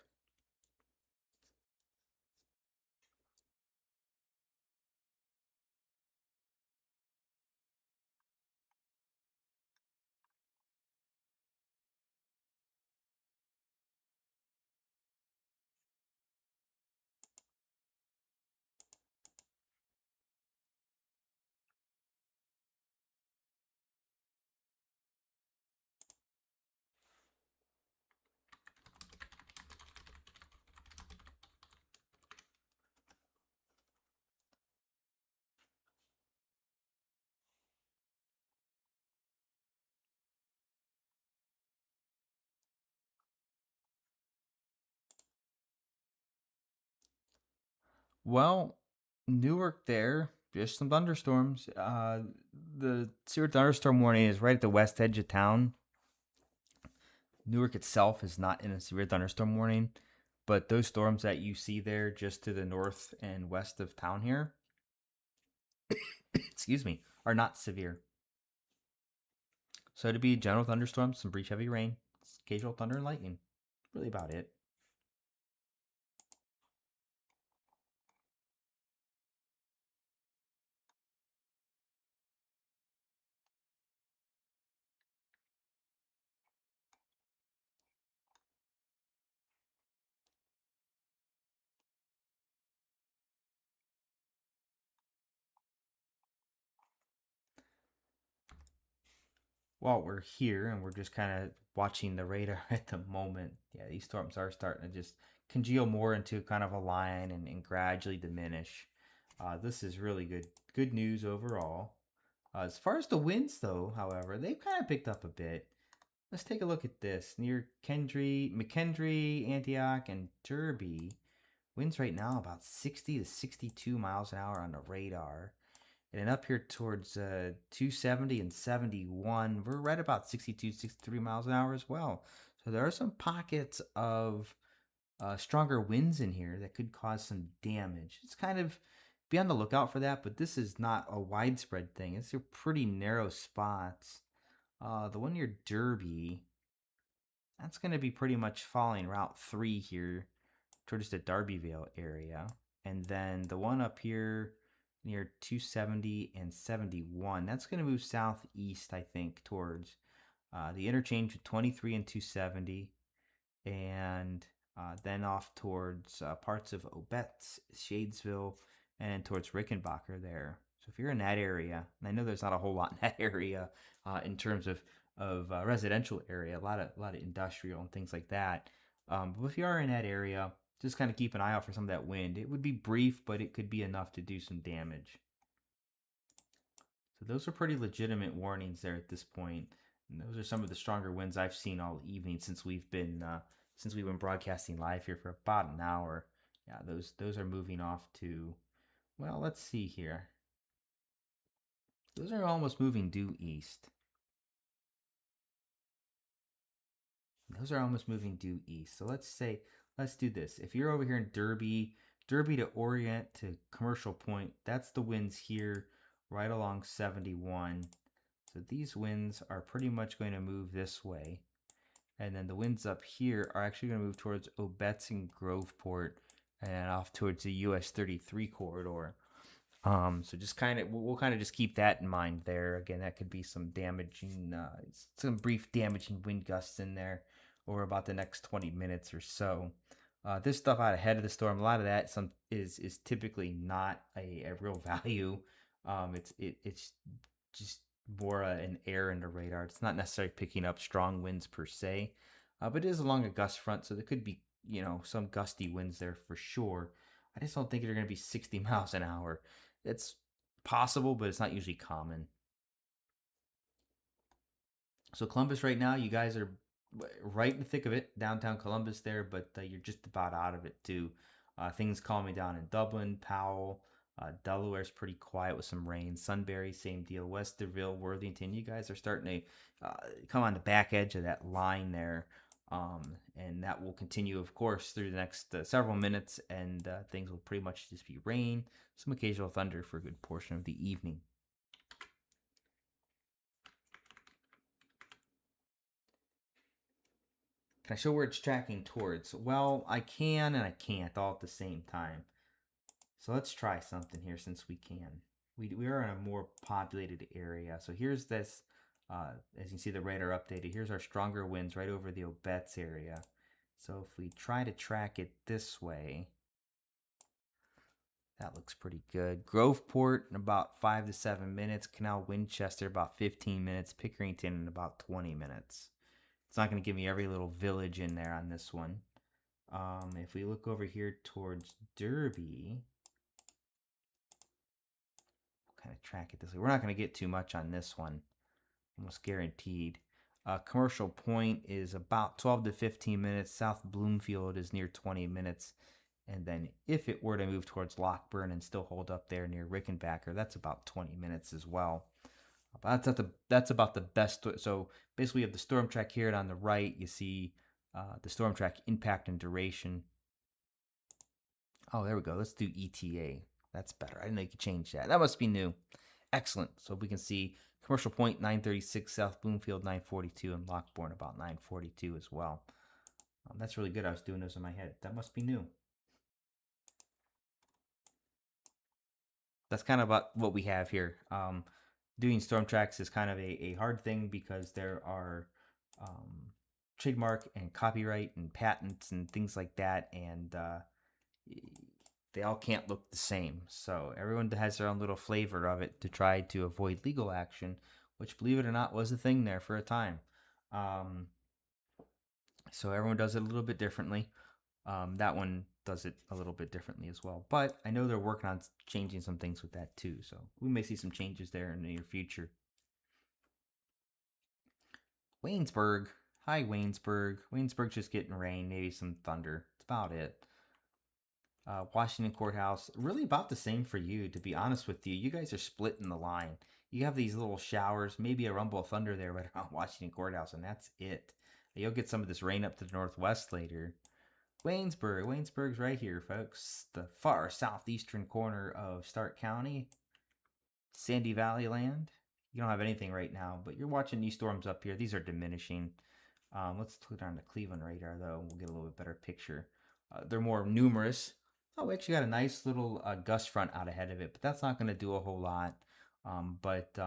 Well, Newark there, just some thunderstorms. The severe thunderstorm warning is right at the west edge of town. Newark itself is not in a severe thunderstorm warning, but those storms that you see there just to the north and west of town here, excuse me, are not severe. So to be general thunderstorms, some brief heavy rain, occasional thunder and lightning. Really about it. While we're here and we're just kind of watching the radar at the moment, yeah, these storms are starting to just congeal more into kind of a line and gradually diminish. This is really good news overall. As far as the winds, though, however, they've kind of picked up a bit. Let's take a look at this. Near McKendree, Antioch, and Derby, winds right now about 60 to 62 miles an hour on the radar. And then up here towards 270 and 71, we're right about 62, 63 miles an hour as well. So there are some pockets of stronger winds in here that could cause some damage. It's kind of be on the lookout for that, but this is not a widespread thing. It's a pretty narrow spots. The one near Derby, that's going to be pretty much following Route 3 here towards the Darbyville area. And then the one up here near 270 and 71, that's going to move southeast, I think, towards the interchange of 23 and 270. And then off towards parts of Obetz, Shadesville, and towards Rickenbacker there. So if you're in that area, and I know there's not a whole lot in that area in terms of residential area, a lot of industrial and things like that. But if you are in that area, just kind of keep an eye out for some of that wind. It would be brief, but it could be enough to do some damage. So those are pretty legitimate warnings there at this point. And those are some of the stronger winds I've seen all evening since we've been broadcasting live here for about an hour. Yeah, those are moving off to, well, let's see here. Those are almost moving due east. Those are almost moving due east. So let's do this. If you're over here in Derby to Orient to Commercial Point, that's the winds here right along 71. So these winds are pretty much going to move this way. And then the winds up here are actually going to move towards Obetz and Groveport and off towards the US 33 corridor. So just kind of we'll kind of just keep that in mind there. Again, that could be some damaging, some brief damaging wind gusts in there over about the next 20 minutes or so. This stuff out ahead of the storm, a lot of that is typically not a real value. It's just more an error in the radar. It's not necessarily picking up strong winds per se, but it is along a gust front, so there could be some gusty winds there for sure. I just don't think they're going to be 60 miles an hour. It's possible, but it's not usually common. So Columbus right now, you guys are right in the thick of it, downtown Columbus there, but you're just about out of it too. Things calming down in Dublin, Powell, Delaware's pretty quiet with some rain. Sunbury, same deal. Westerville, Worthington, you guys are starting to come on the back edge of that line there. And that will continue, of course, through the next several minutes, and things will pretty much just be rain, some occasional thunder for a good portion of the evening. Can I show where it's tracking towards? Well, I can and I can't all at the same time. So let's try something here since we can. We are in a more populated area. So here's this, as you can see the radar updated, here's our stronger winds right over the Obetz area. So if we try to track it this way, that looks pretty good. Groveport in about 5 to 7 minutes. Canal Winchester about 15 minutes. Pickerington in about 20 minutes. It's not going to give me every little village in there on this one. If we look over here towards Derby, we'll kind of track it this way. We're not going to get too much on this one, almost guaranteed. Commercial Point is about 12 to 15 minutes. South Bloomfield is near 20 minutes. And then if it were to move towards Lockburn and still hold up there near Rickenbacker, that's about 20 minutes as well. That's about the best. So basically, we have the storm track here, and on the right, you see the storm track impact and duration. Oh, there we go. Let's do ETA. That's better. I didn't know you could change that. That must be new. Excellent. So we can see Commercial Point 936, South Bloomfield 942, and Lockbourne about 942 as well. That's really good. I was doing those in my head. That must be new. That's kind of about what we have here. Doing storm tracks is kind of a hard thing because there are trademark and copyright and patents and things like that, and they all can't look the same. So everyone has their own little flavor of it to try to avoid legal action, which, believe it or not, was a thing there for a time. So everyone does it a little bit differently. That one does it a little bit differently as well. But I know they're working on changing some things with that too. So we may see some changes there in the near future. Waynesburg. Hi, Waynesburg. Waynesburg's just getting rain, maybe some thunder. That's about it. Washington Courthouse, really about the same for you, to be honest with you. You guys are splitting the line. You have these little showers, maybe a rumble of thunder there right around Washington Courthouse, and that's it. You'll get some of this rain up to the northwest later. Waynesburg's right here, folks. The far southeastern corner of Stark County. Sandy Valley land. You don't have anything right now, but you're watching these storms up here. These are diminishing. Let's put on the Cleveland radar, though. We'll get a little bit better picture. They're more numerous. Oh, we actually got a nice little gust front out ahead of it, but that's not going to do a whole lot. But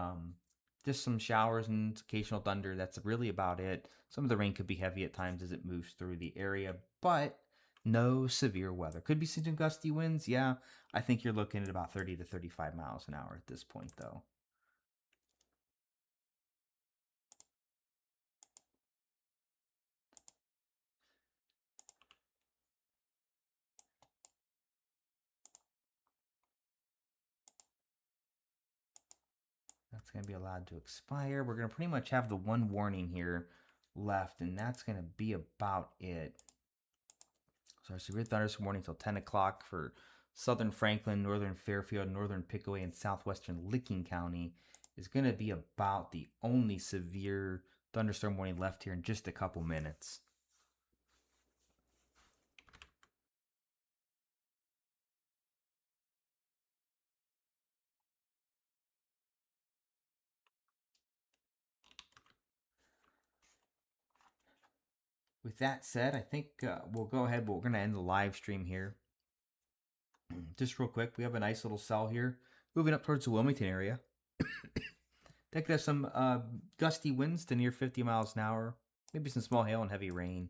just some showers and occasional thunder. That's really about it. Some of the rain could be heavy at times as it moves through the area, but no severe weather. Could be some gusty winds. Yeah, I think you're looking at about 30 to 35 miles an hour at this point, though. going to be allowed to expire. We're going to pretty much have the one warning here left, and that's going to be about it. So our severe thunderstorm warning until 10 o'clock for southern Franklin, northern Fairfield, northern Pickaway, and southwestern Licking County is going to be about the only severe thunderstorm warning left here in just a couple minutes. With that said, I think we'll go ahead, but we're going to end the live stream here. Just real quick, we have a nice little cell here moving up towards the Wilmington area. That could have some gusty winds to near 50 miles an hour, maybe some small hail and heavy rain.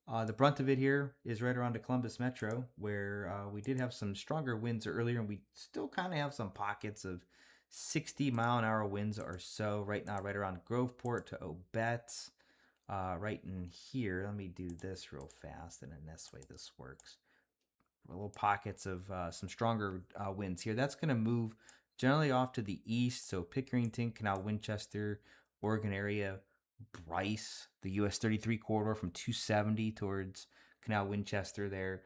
The brunt of it here is right around the Columbus Metro, where we did have some stronger winds earlier, and we still kind of have some pockets of 60-mile-an-hour winds or so right now, right around Groveport to Obetz. Right in here, let me do this real fast, and then this way this works. Little pockets of some stronger winds here. That's going to move generally off to the east, so Pickerington, Canal Winchester, Oregon area, Bryce, the US 33 corridor from 270 towards Canal Winchester there,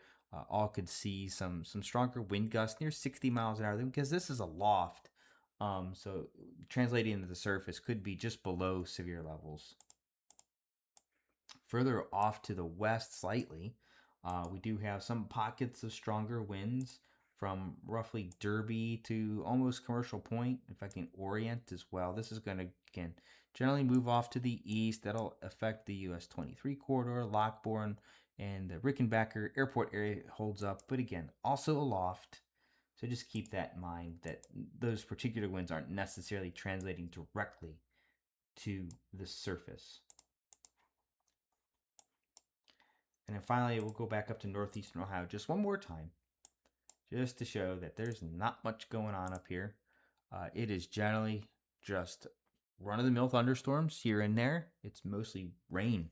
all could see some stronger wind gusts near 60 miles an hour because this is a loft. So translating into the surface could be just below severe levels. Further off to the west slightly, we do have some pockets of stronger winds from roughly Derby to almost Commercial Point, in fact, in Orient as well. This is going to, again, generally move off to the east. That'll affect the US 23 corridor, Lockbourne, and the Rickenbacker Airport area holds up, but again, also aloft. So just keep that in mind that those particular winds aren't necessarily translating directly to the surface. And then finally, we'll go back up to northeastern Ohio just one more time, just to show that there's not much going on up here. It is generally just run-of-the-mill thunderstorms here and there. It's mostly rain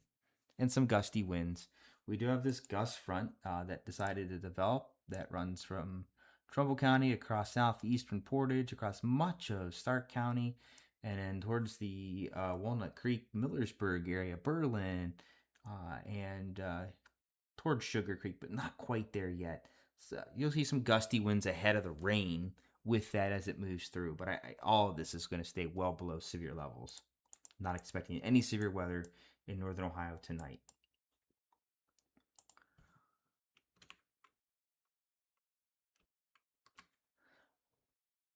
and some gusty winds. We do have this gust front that decided to develop that runs from Trumbull County across southeastern Portage, across much of Stark County, and then towards the Walnut Creek, Millersburg area, Berlin, and towards Sugar Creek, but not quite there yet. So you'll see some gusty winds ahead of the rain with that as it moves through, but all of this is going to stay well below severe levels. Not expecting any severe weather in northern Ohio tonight.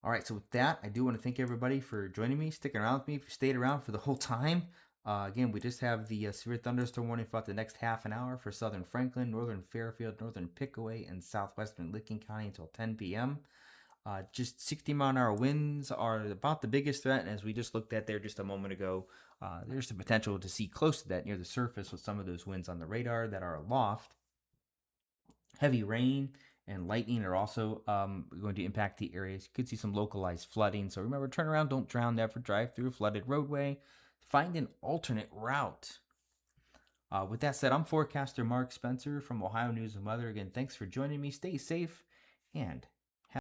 All right, so with that, I do want to thank everybody for joining me, sticking around with me. If you stayed around for the whole time, again, we just have the severe thunderstorm warning for about the next half an hour for southern Franklin, northern Fairfield, northern Pickaway, and southwestern Licking County until 10 p.m. Just 60-mile-an-hour winds are about the biggest threat, and as we just looked at there just a moment ago, there's the potential to see close to that near the surface with some of those winds on the radar that are aloft. Heavy rain and lightning are also going to impact the areas. You could see some localized flooding. So remember, turn around, don't drown, never drive through a flooded roadway. Find an alternate route. With that said, I'm forecaster Mark Spencer from Ohio News and Weather. Again, thanks for joining me. Stay safe and